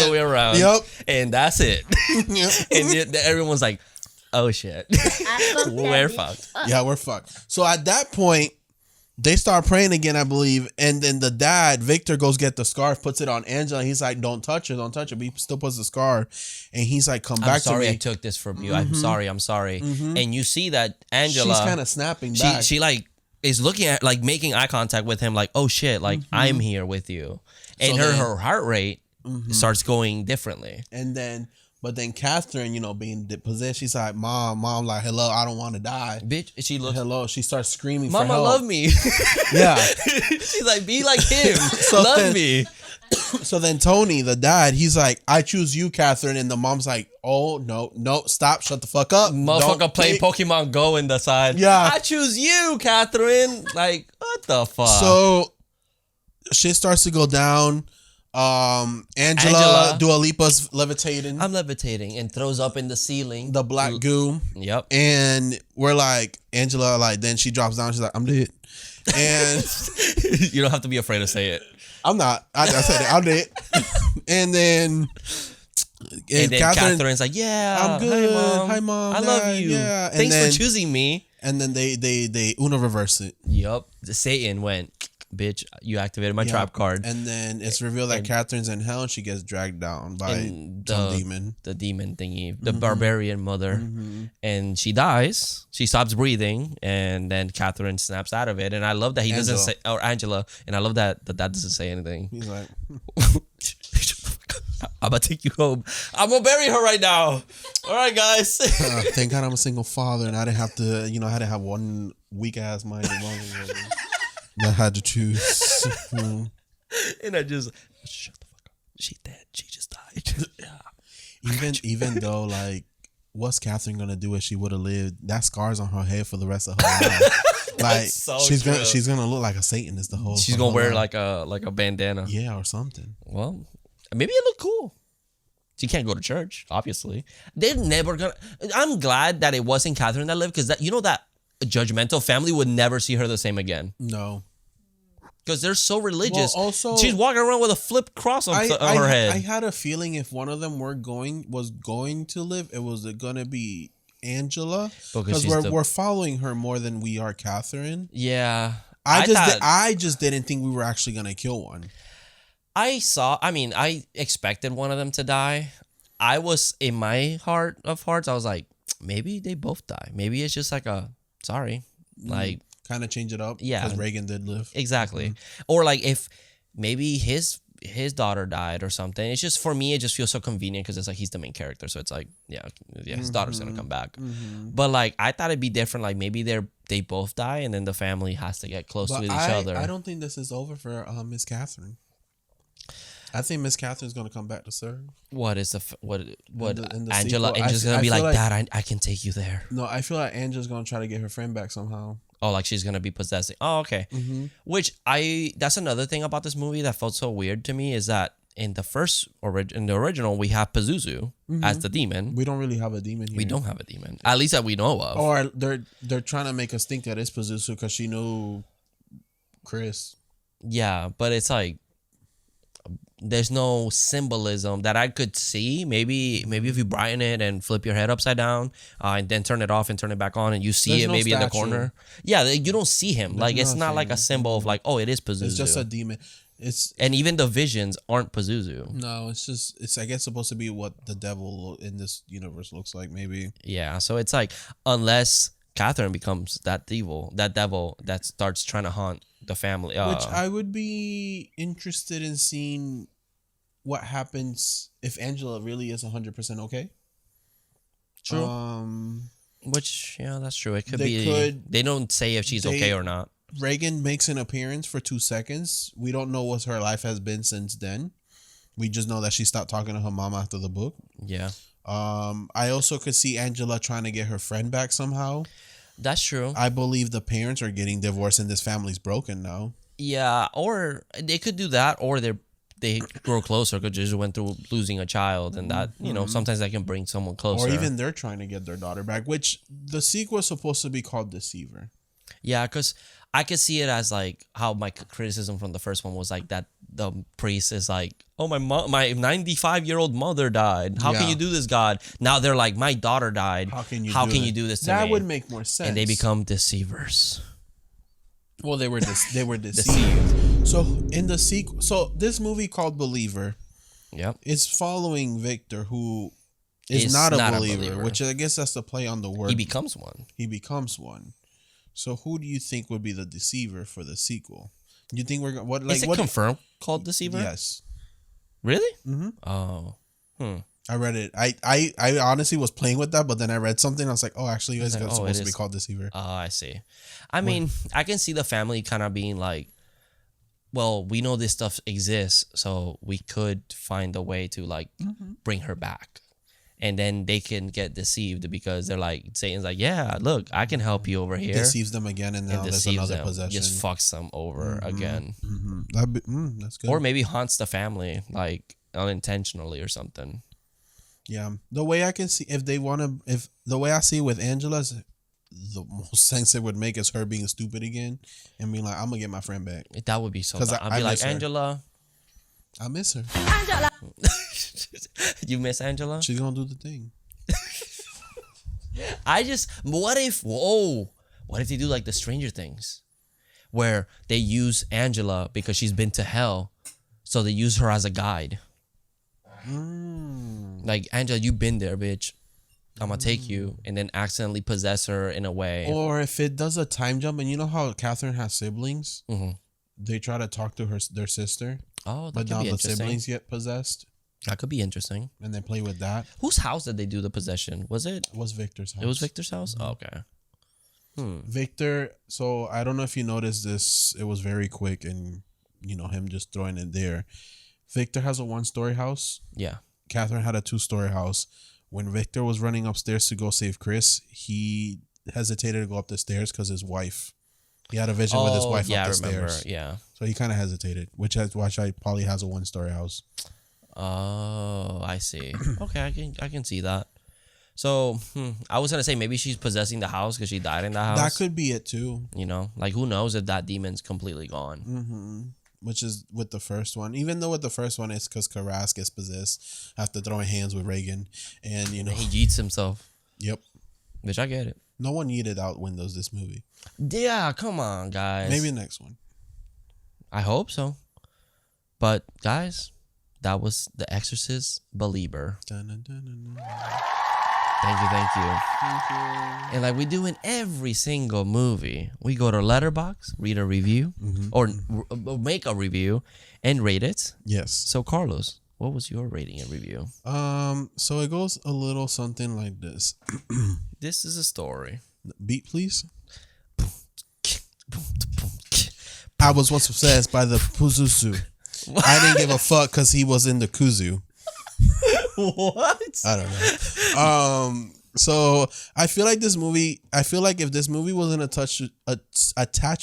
the way around. Yep. And that's it. Yep. And everyone's like, oh shit. We're fucked. Yeah, we're fucked. So at that point, they start praying again, I believe. And then the dad, Victor, goes get the scarf, puts it on Angela. He's like, don't touch her. But he still puts the scarf. And he's like, come back to me. I'm sorry I took this from you. I'm sorry. And you see that Angela. She's kind of snapping back. She like is looking at, like making eye contact with him. Like, oh shit, like I'm here with you. And so her heart rate starts going differently. But then Catherine, being possessed, she's like, Mom, like, hello, I don't want to die. Bitch, she looks. Hello, she starts screaming Mama, for help. love me. Yeah. She's like, be like him. Love me. So then Tony, the dad, he's like, I choose you, Catherine. And the mom's like, oh, no, stop, shut the fuck up. Motherfucker playing Pokemon Go in the side. Yeah. I choose you, Catherine. Like, what the fuck? So shit starts to go down. Angela Dua Lipa's levitating. I'm levitating and throws up in the ceiling. The black goo. Yep. And we're like, Angela, like, then she drops down. She's like, I'm dead. And you don't have to be afraid to say it. I'm not. I said it. I'm dead. And then Catherine's like, yeah, I'm good. Hi, mom. I love you. Yeah. Thanks for choosing me. And then they Uno reverse it. Yup. Satan went, bitch, you activated my trap card. And then it's revealed that Catherine's in hell and she gets dragged down by some demon. The demon thingy. The barbarian mother. And she dies. She stops breathing. And then Catherine snaps out of it. And I love that he doesn't say, or Angela. And I love that doesn't say anything. He's like, I'm gonna take you home. I'm gonna bury her right now. All right, guys. Thank God I'm a single father and I didn't have to, I had to have one weak ass minded woman. I had to choose. And I just shut the fuck up. She's dead. She just died. Yeah. Even though, like, what's Catherine gonna do if she would have lived? That scar's on her head for the rest of her life. Like, so she's gonna look like a Satanist the whole. She's gonna wear like a bandana. Yeah, or something. Well, maybe it looked cool. She can't go to church, obviously. They're never gonna. I'm glad that it wasn't Catherine that lived because that judgmental family would never see her the same again. No. Because they're so religious. Well, also, she's walking around with a flipped cross on her head. I had a feeling if one of them was going to live, it was going to be Angela. Because we're following her more than we are Catherine. Yeah. I just didn't think we were actually going to kill one. I expected one of them to die. I was, in my heart of hearts, I was like, maybe they both die. Maybe it's just like a sorry, like kind of change it up. Yeah. because Reagan did live. exactly, or like if maybe his daughter died or something. It's just for me, it just feels so convenient because it's like he's the main character, so it's like yeah, his daughter's gonna come back. But like I thought it'd be different. Like maybe they both die and then the family has to get close But with each other. I don't think this is over for Miss Catherine. I think Miss Catherine's gonna come back to serve. What is what in the Angela? sequel, Angela's I gonna be feel like, like- Dad, I can take you there. No, I feel like Angela's gonna try to get her friend back somehow. Oh, like she's gonna be possessing. Oh, okay. Which that's another thing about this movie that felt so weird to me is that in the original we have Pazuzu as the demon. We don't really have a demon here. We don't have a demon, at least that we know of. Or they're trying to make us think that it's Pazuzu because she knew Chris. Yeah, but it's like there's no symbolism that I could see. Maybe if you brighten it and flip your head upside down, and then turn it off and turn it back on, and you see There's it no maybe in the statue. corner. Yeah, you don't see him. Like it's not like a symbol of like, oh, it is Pazuzu. It's just a demon. And even the visions aren't Pazuzu. No, it's I guess supposed to be what the devil in this universe looks like. Maybe. Yeah, so it's like unless Catherine becomes that devil that starts trying to haunt the family. Which I would be interested in seeing what happens if Angela really is 100% okay. True. Which that's true. It could They be. could- They don't say if she's okay or not. Reagan makes an appearance for 2 seconds. We don't know what her life has been since then. We just know that she stopped talking to her mom after the book. Yeah, I also could see Angela trying to get her friend back somehow. that's true. I believe the parents are getting divorced and this family's broken now. Yeah, or they could do that, or they grow closer because they just went through losing a child, and that sometimes that can bring someone closer. Or even they're trying to get their daughter back, which the sequel is supposed to be called Deceiver. Yeah, because I could see it as like how my criticism from the first one was like that the priest is like, oh, my 95-year-old mother died. How can Yeah. you do this, God? Now they're like, my daughter died. How can you do this to that me? would make more sense. And they become deceivers. Well, they were deceived. So in the sequel, so this movie called Believer Yep. is following Victor, who is Is not a not a believer, believer. which I guess that's the play on the word. He becomes one. He becomes one. So who do you think would be the deceiver for the sequel? You think we're what like Is it what? confirmed called Deceiver? Yes, Really? Mhm. Oh. I read it. I honestly was playing with that, but then I read something. I was like, oh, actually, it's like, oh, supposed it to be is. called Deceiver. Oh, I see. I mean, I can see the family kind of being like, well, we know this stuff exists, so we could find a way to like bring her back. And then they can get deceived because they're like, Satan's like, yeah, look, I can help you over here. Deceives them again, and now and there's deceives another them, possession. just fucks them over again. That's good. Or maybe haunts the family, like unintentionally or something. Yeah, the way I can see if they want to, if the way I see it with Angela's, the most sense it would make is her being stupid again and being like, I'm gonna get my friend back. That would be so 'Cause bad. I I'd be like, miss her. Angela. I miss her. You miss Angela? She's gonna do the thing. What if they do like the Stranger Things where they use Angela because she's been to hell, so they use her as a guide. Like, Angela, you've been there, bitch. I'm gonna take you, and then accidentally possess her in a way. Or if it does a time jump, and you know how Catherine has siblings, they try to talk to their sister, Oh, that but could now be the interesting. siblings get possessed, That could be interesting. and they play with that. Whose house did they do the possession? Was it? It was Victor's house. It was Victor's house. Oh, okay. Victor. So I don't know if you noticed this. It was very quick, and him just throwing it there. Victor has a 1-story house. Yeah. Catherine had a 2-story house. When Victor was running upstairs to go save Chris, he hesitated to go up the stairs because his wife. He had a vision with his wife yeah, up the I remember. stairs. Yeah. So he kind of hesitated, which probably has a 1-story house. Oh, I see. Okay, I can see that. So I was gonna say maybe she's possessing the house because she died in the house. That could be it too. Like who knows if that demon's completely gone. Which is with the first one. Even though with the first one, it's because Karas gets possessed after throwing hands with Reagan. And, He yeets himself, yep. which I get it. No one yeeted out windows this movie. Yeah, come on, guys. Maybe the next one. I hope so. But guys, that was The Exorcist Believer. Dun, dun, dun, dun, dun. Thank you. Thank you. And like we do in every single movie, we go to Letterboxd, read a review, or make a review, and rate it. Yes. So Carlos, what was your rating and review? So it goes a little something like this. This is a story. Beat, please. I was once obsessed by the Puzuzu. I didn't give a fuck because he was in the Kuzu. What? I don't know. So I feel like this movie. I feel like if this movie wasn't attached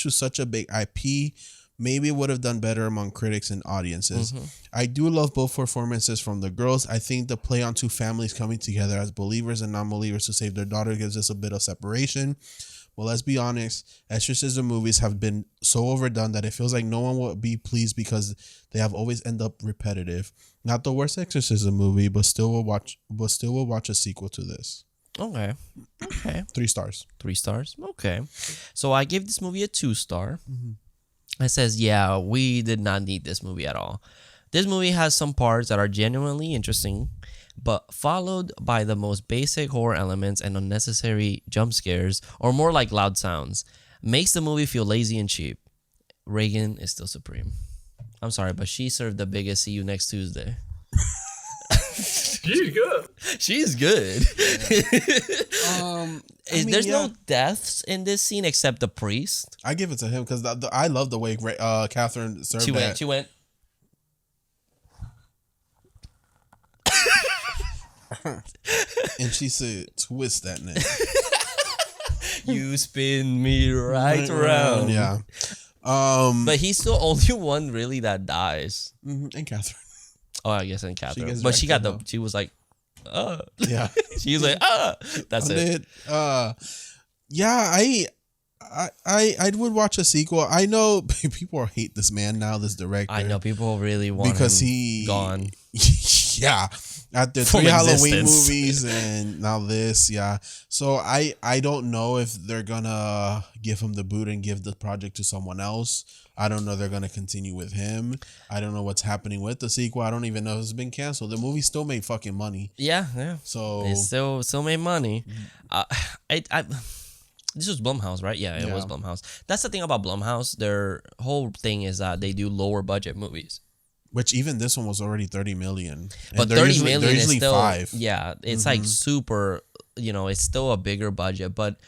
to such a big IP, maybe it would have done better among critics and audiences. I do love both performances from the girls. I think the play on two families coming together as believers and non-believers to save their daughter gives us a bit of separation. Well, let's be honest, exorcism movies have been so overdone that it feels like no one will be pleased because they have always end up repetitive. Not the worst exorcism movie, but still will watch a sequel to this. Okay. 3 stars. 3 stars. Okay. So I gave this movie a 2-star. It says, yeah, we did not need this movie at all. This movie has some parts that are genuinely interesting, but followed by the most basic horror elements and unnecessary jump scares, or more like loud sounds, makes the movie feel lazy and cheap. Reagan is still supreme. I'm sorry, but she served the biggest see you next Tuesday. She's good. She's good. There's no deaths in this scene except the priest. I give it to him because I love the way Catherine served that. She went. And she said, twist that neck. You spin me right around. Yeah. But he's the only one really that dies. And Catherine. Oh, I guess and Catherine. She But she got though. she was like, Yeah. she was like, that's it. Yeah, I would watch a sequel. I know people hate this man now, this director. I know people really want because him he gone. Yeah. After From 3 Halloween existence. movies and now this, yeah. So I don't know if they're gonna give him the boot and give the project to someone else. I don't know if they're gonna continue with him. I don't know what's happening with the sequel. I don't even know if it's been canceled. The movie still made fucking money. Yeah. So It still made money. This was Blumhouse, right? Yeah, it was Blumhouse. That's the thing about Blumhouse. Their whole thing is that they do lower budget movies. which even this one was already 30 million. But 30 million they're is usually still 5. Yeah, it's like super, it's still a bigger budget, but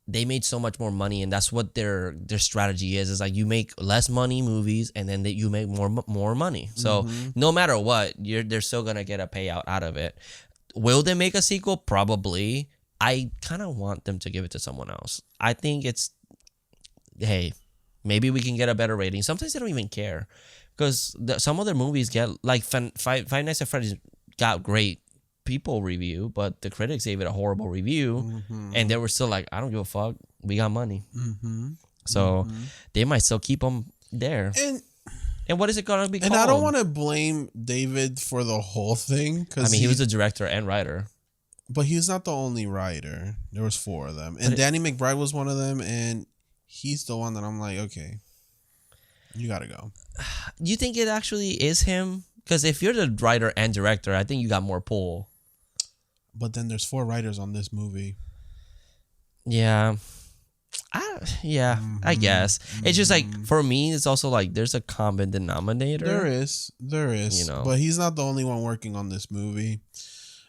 they made so much more money, and that's what their strategy is. It's like you make less money movies, and then you make more money. So no matter what, they're still gonna get a payout out of it. Will they make a sequel? Probably. I kind of want them to give it to someone else. I think hey, maybe we can get a better rating. Sometimes they don't even care, because some other movies get like Five Nights at Freddy's got great people review, but the critics gave it a horrible review, and they were still like, I don't give a fuck, we got money. So they might still keep them there. And what is it gonna be called? And I don't want to blame David for the whole thing, because he was the director and writer, but he's not the only writer. There was 4 of them, and Danny McBride was one of them, and he's the one that I'm like, okay, you gotta go. Do you think it actually is him? Because if you're the writer and director, I think you got more pull. But then there's 4 writers on this movie. Yeah. I guess. It's just like, for me, it's also like there's a common denominator. There is. But he's not the only one working on this movie.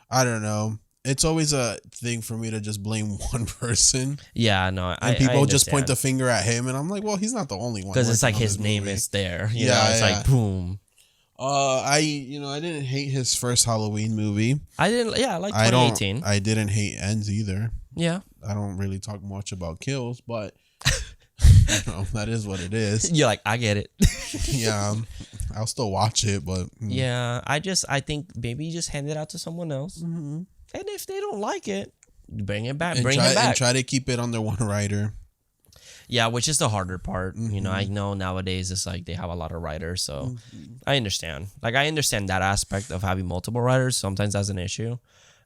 I don't know. It's always a thing for me to just blame one person. Yeah, no. And people just point the finger at him, and I'm like, well, he's not the only one. Because it's like his name is there. It's like, boom. I didn't hate his first Halloween movie. I didn't. Yeah, like 2018. I didn't hate Ends either. Yeah. I don't really talk much about kills, but that is what it is. You're like, I get it. Yeah, I'll still watch it, but yeah, I think maybe you just hand it out to someone else, and if they don't like it, bring it back. And try to keep it under one writer. Yeah, which is the harder part. I know nowadays it's like they have a lot of writers, so I understand. Like, I understand that aspect of having multiple writers. Sometimes that's an issue,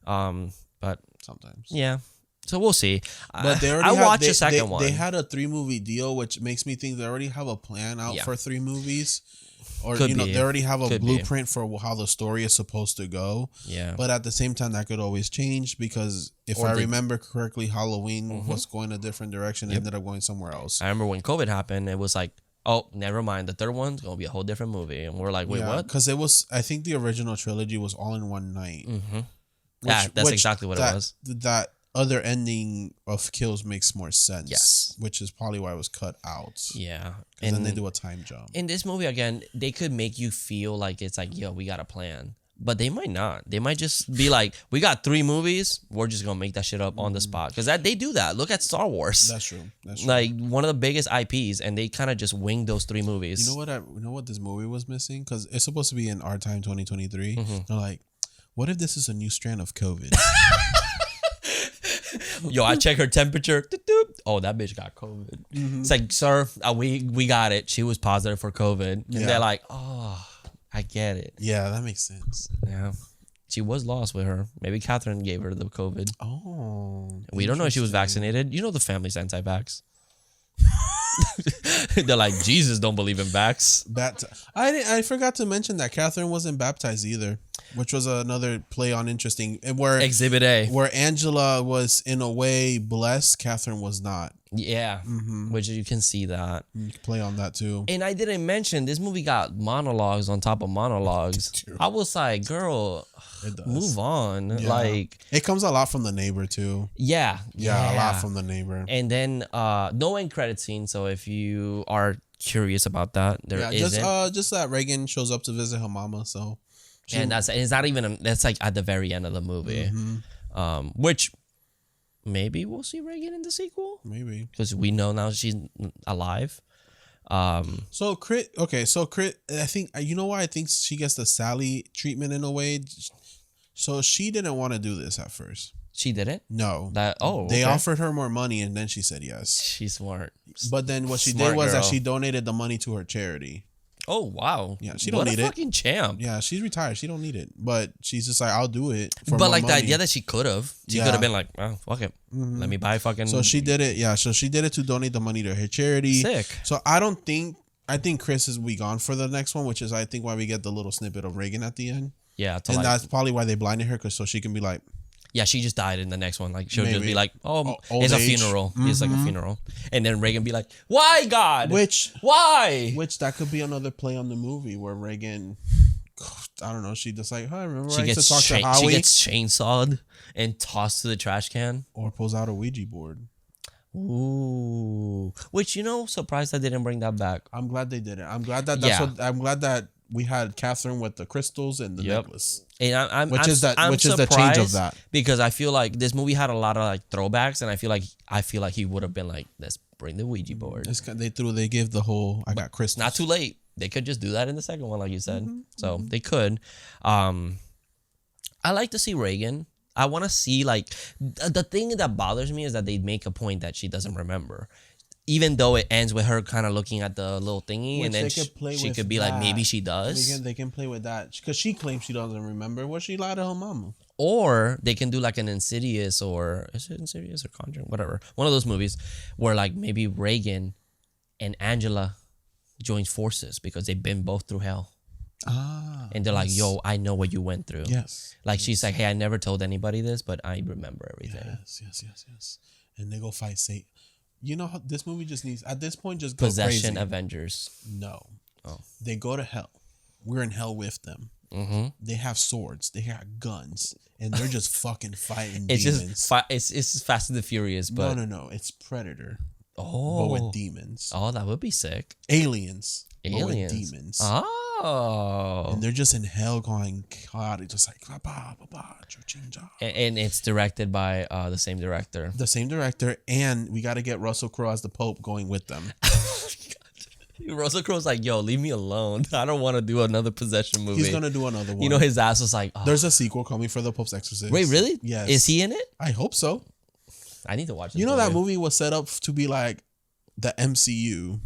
but Sometimes, yeah. So we'll see. But I watched the second one. They had a 3-movie deal, which makes me think they already have a plan out for 3 movies. or Could you know be. they already have a Could be. blueprint for how the story is supposed to go. Yeah. But at the same time, that could always change because if Or I they- remember correctly, Halloween was going a different direction. It ended up going somewhere else. I remember when COVID happened, it was like, oh, never mind. The third one's gonna be a whole different movie, and we're like, wait, what? Because it was, I think the original trilogy was all in one night. Mm-hmm. Yeah, that's exactly what it was. That other ending of Kills makes more sense. Yes. Which is probably why it was cut out. Yeah, And then they do a time jump. in this movie again, they could make you feel like it's like, yo, we got a plan. But they might not. They might just be like, we got 3 movies. We're just going to make that shit up on the spot. Because they do that. Look at Star Wars. That's true. That's true. Like, one of the biggest IPs. And they kind of just wing those 3 movies. You know what this movie was missing? Because it's supposed to be in our time, 2023. They're like, what if this is a new strand of COVID? Yo, I check her temperature. Doop, doop. Oh, that bitch got COVID. It's like, sir, we got it. She was positive for COVID. And Yeah. they're like, oh, I get it. Yeah, that makes sense. Yeah. She was lost with her. Maybe Catherine gave her the COVID. Oh. We don't know if she was vaccinated. You know the family's anti-vax. They're like, Jesus don't believe in vax. I forgot to mention that Catherine wasn't baptized either, which was another play on interesting. Where Exhibit A. Where Angela was in a way blessed, Catherine was not. Yeah. Which you can see that. You can play on that too. And I didn't mention this movie got monologues on top of monologues. True. I was like, girl, It does. move on. Yeah. Like, it comes a lot from the neighbor too. yeah. Yeah, a lot from the neighbor. And then no end credit scene. So if you are curious about that, there Yeah, isn't. just that Reagan shows up to visit her mama. So, And it's not even that's like at the very end of the movie. Which maybe we'll see Reagan in the sequel. maybe. Because we know now she's alive. So Crit, okay. So Crit, I think you know why I think she gets the Sally treatment in a way. So she didn't want to do this at first. She didn't? No, They they offered her more money and then she said yes. She's smart. But then what she Smart did was that girl. she donated the money to her charity. Oh wow. Yeah, she don't what need a it. fucking champ. Yeah, she's retired. She don't need it, but she's just like, I'll do it. For But more like the money. idea that she could have, Yeah. could have been like, oh fuck it, let me buy fucking. So she did it. Yeah, so she did it to donate the money to her charity. Sick. So I think Chris is we gone for the next one, which is I think why we get the little snippet of Reagan at the end, Yeah, to and like, that's probably why they blinded her, so she can be like, yeah, she just died in the next one. Like she'll just Maybe. be like, oh, Old it's a age. funeral. It's like a funeral, and then Reagan be like, why God? Why? Which that could be another play on the movie where Reagan, I don't know, she just like, I remember She I used gets to talk to she Howie, gets chainsawed and tossed to the trash can. or pulls out a Ouija board. Ooh, which surprised I didn't bring that back. I'm glad they did it. I'm glad that I'm glad that we had Catherine with the crystals and the Yep. necklace. And I'm Which is the change of surprised that. because I feel like this movie had a lot of like throwbacks, and I feel like he would have been like, let's bring the Ouija board. They give the whole I got crystals. Not too late. They could just do that in the second one, like you said. So they could. I like to see Reagan. I want to see like the thing that bothers me is that they make a point that she doesn't remember, even though it ends with her kind of looking at the little thingy, Which and then they could play she with could be like, that. maybe she does, They can play with that because she claims she doesn't remember. What she lied to her mama. or they can do like an Insidious, or is it Insidious or Conjuring, whatever, one of those movies where like maybe Reagan and Angela join forces because they've been both through hell. And they're like, yo, I know what you went through. Yes. Like she's like, hey, I never told anybody this, but I remember everything. Yes. And they go fight Satan. You know how this movie just needs at this point just go Possession crazy. Avengers. No. Oh. They go to hell. We're in hell with them. Mm-hmm. They have swords. They got guns, and they're just fucking fighting It's demons. just it's Fast and the Furious, but No. It's Predator, but oh, with demons. oh, that would be sick. Aliens, but with Aliens, demons. Oh, And they're just in hell going, God, it's just like, ba, ba, ba, cha-ching-cha. and it's directed by the same director. The same director, and we got to get Russell Crowe as the Pope going with them. Russell Crowe's like, yo, leave me alone. I don't want to do another possession movie. He's going to do another one. You know, his ass was like, oh. There's a sequel coming for the Pope's Exorcist. Wait, really? Yes. Is he in it? I hope so. I need to watch it. You know that movie was set up to be like the MCU.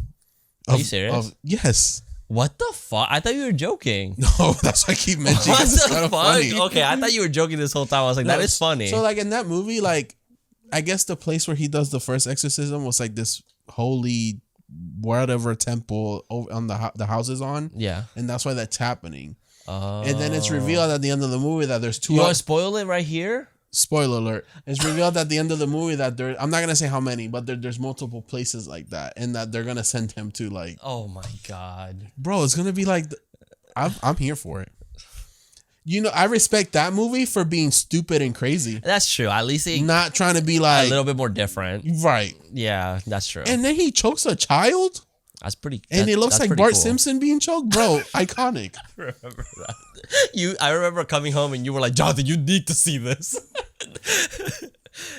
Are you serious? Yes. What the fuck? I thought you were joking. No, that's why I keep mentioning. What It's the kind of fuck? funny. Okay, I thought you were joking this whole time. I was like, that No, is funny. So like in that movie, like I guess the place where he does the first exorcism was like this holy whatever temple on the house is on. Yeah. And that's why that's happening. Oh. And then it's revealed at the end of the movie that there's two. You want to spoil it right here? Spoiler alert. It's revealed at the end of the movie that I'm not going to say how many, but there's multiple places like that. And that they're going to send him to like. Oh my God. Bro, it's going to be like. I'm here for it. You know, I respect that movie for being stupid and crazy. That's true. At least it Not trying to be like. a little bit more different. Right. Yeah, that's true. And then he chokes a child. That's pretty. And it looks that's like pretty Bart cool. Simpson being choked. Bro, iconic. Remember that? I remember coming home and you were like, Jonathan, you need to see this.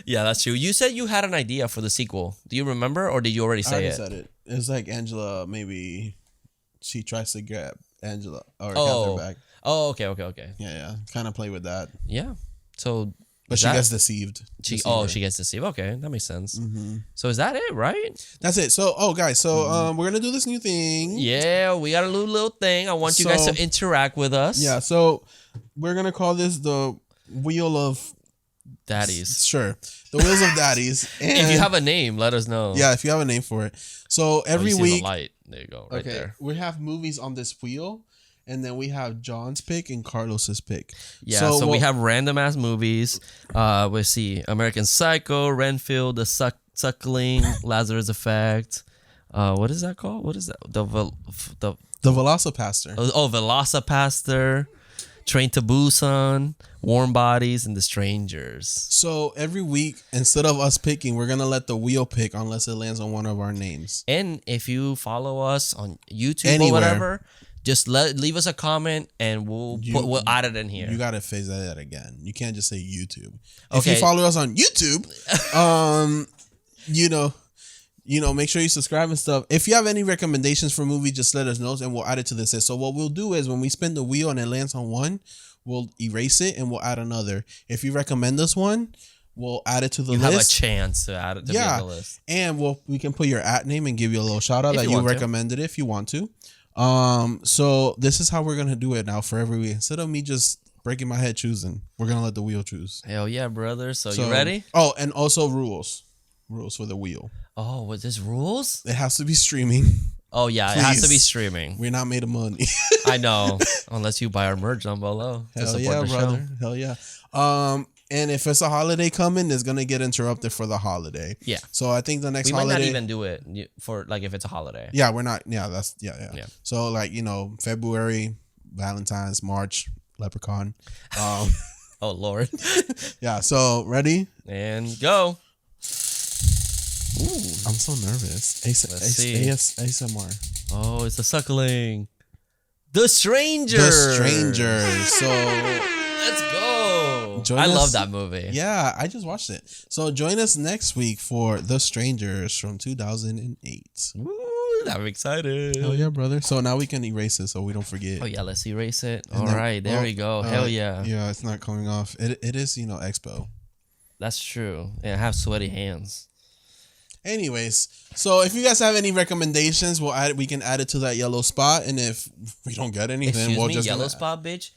Yeah, that's true. You said you had an idea for the sequel. Do you remember, or did you already I say already it? said it. It's like Angela, maybe she tries to grab Angela or Oh. Catherine back. Oh, okay. Yeah. Kind of play with that. Yeah. So, But is she that- gets deceived. she Deceiver. she gets deceived. Okay, that makes sense. Mm-hmm. So is that it, right? That's it. So, guys, we're going to do this new thing. Yeah, we got a little thing. I want you guys So- to interact with us. Yeah, so we're going to call this the Wheel of... Daddies. Sure. The Wheels of Daddies. And If you have a name, let us know. Yeah, if you have a name for it. So every you see week... the light. There you go, right there. We have movies on this wheel, and then we have John's pick and Carlos's pick. Yeah, so we have random ass movies. Let's see, American Psycho, Renfield, The Suckling, Lazarus Effect. What is that called? What is that? The Velocipaster. Velocipaster, Train to Busan, Warm Bodies, and The Strangers. So every week, instead of us picking, we're gonna let the wheel pick unless it lands on one of our names. And if you follow us on YouTube Anywhere. or whatever, just leave us a comment and we'll add it in here. You gotta phase that again. You can't just say YouTube. If Okay. you follow us on YouTube, make sure you subscribe and stuff. If you have any recommendations for movies, just let us know and we'll add it to this list. So what we'll do is when we spin the wheel and it lands on one, we'll erase it and we'll add another. If you recommend us one, we'll add it to the you list. have a chance to add it to be on the list. And we can put your @ name and give you a little shout out If that you you want to. recommended it if you want to. So this is how we're gonna do it now for every week. Instead of me just breaking my head choosing, we're gonna let the wheel choose. Hell yeah, brother. So you ready? Oh, and also rules for the wheel. Oh, what this rules? It has to be streaming. Oh yeah, it has to be Please. streaming. We're not made of money. I know, unless you buy our merch down below to Hell support yeah, the brother. show. Hell yeah. And if it's a holiday coming, it's gonna get interrupted for the holiday. Yeah. So I think the next We might holiday. not even do it for like if it's a holiday. Yeah, we're not. Yeah, that's yeah. Yeah. So like February, Valentine's, March, Leprechaun. Oh Lord, Yeah. So ready? and go. I'm so nervous. Let's see. ASMR. Oh, it's a suckling. The Stranger. The Strangers. So Let's go. Join I us- love that movie. yeah, I just watched it. So join us next week for The Strangers from 2008. Woo, I'm excited. Hell yeah, brother. So now we can erase it so we don't forget. Oh yeah, let's erase it. And All then- right, there we go. Hell yeah. Yeah, it's not coming off. It is, Expo. That's true. And I have sweaty hands. Anyways, so if you guys have any recommendations, we can add it to that yellow spot. And if we don't get anything, Excuse we'll me, just yellow spot, bitch.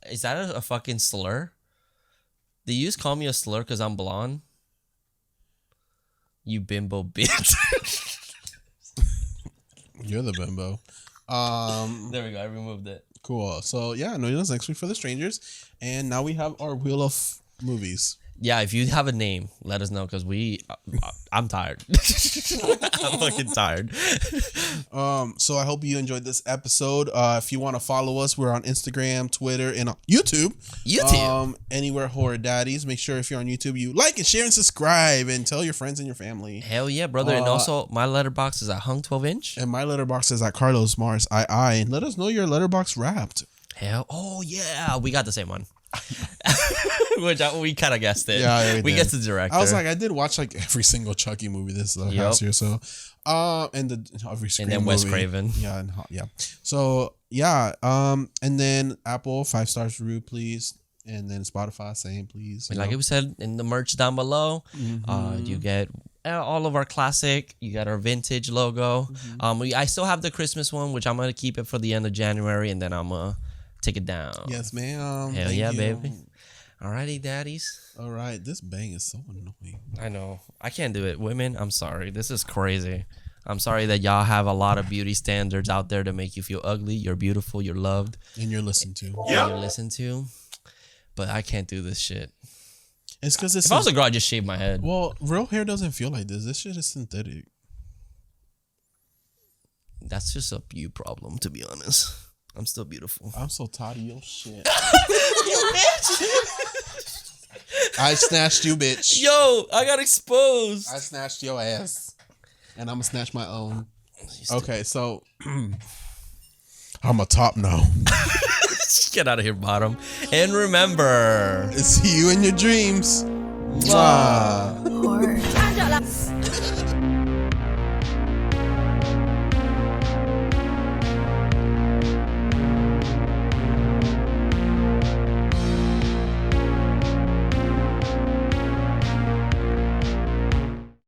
Is that a fucking slur? Do you just call me a slur because I'm blonde? You bimbo bitch. You're the bimbo. There we go. I removed it. Cool. So yeah, join us next week for The Strangers. And now we have our wheel of movies. Yeah, if you have a name, let us know because I'm tired. I'm fucking tired. So I hope you enjoyed this episode. If you want to follow us, we're on Instagram, Twitter, and on YouTube. Anywhere Horror Daddies. Make sure if you're on YouTube, you like and share and subscribe and tell your friends and your family. Hell yeah, brother. And also, my letterbox is at hung 12-inch. And my letterbox is at Carlos Mars II. And let us know your letterbox wrapped. Hell, oh yeah, we got the same one. Which we kind of guessed it. Yeah, we did. guessed the director. I was like, I did watch like every single Chucky movie this past year. So, and every Scream and then Wes movie. Craven. Yeah, yeah. So yeah, and then Apple 5 stars review, please. And then Spotify same, please. Like we said in the merch down below, you get all of our classic. You got our vintage logo. I still have the Christmas one, which I'm gonna keep it for the end of January, and then I'm gonna take it down. Yes, ma'am. Hell Thank yeah, you. baby. Alrighty, daddies. All right, this bang is so annoying. I know. I can't do it. Women, I'm sorry. This is crazy. I'm sorry that y'all have a lot of beauty standards out there to make you feel ugly. You're beautiful. You're loved. And you're listened to. And you're listened to. But I can't do this shit. It's because it's. If I was a girl, I'd just shave my head. Well, real hair doesn't feel like this. This shit is synthetic. That's just a you problem, to be honest. I'm still beautiful. I'm so tired of your shit. I snatched you, bitch. Yo, I got exposed. I snatched your ass. And I'm going to snatch my own. Okay, so I'm a top now. Get out of here, bottom. And remember, see you in your dreams. Mwah. Horror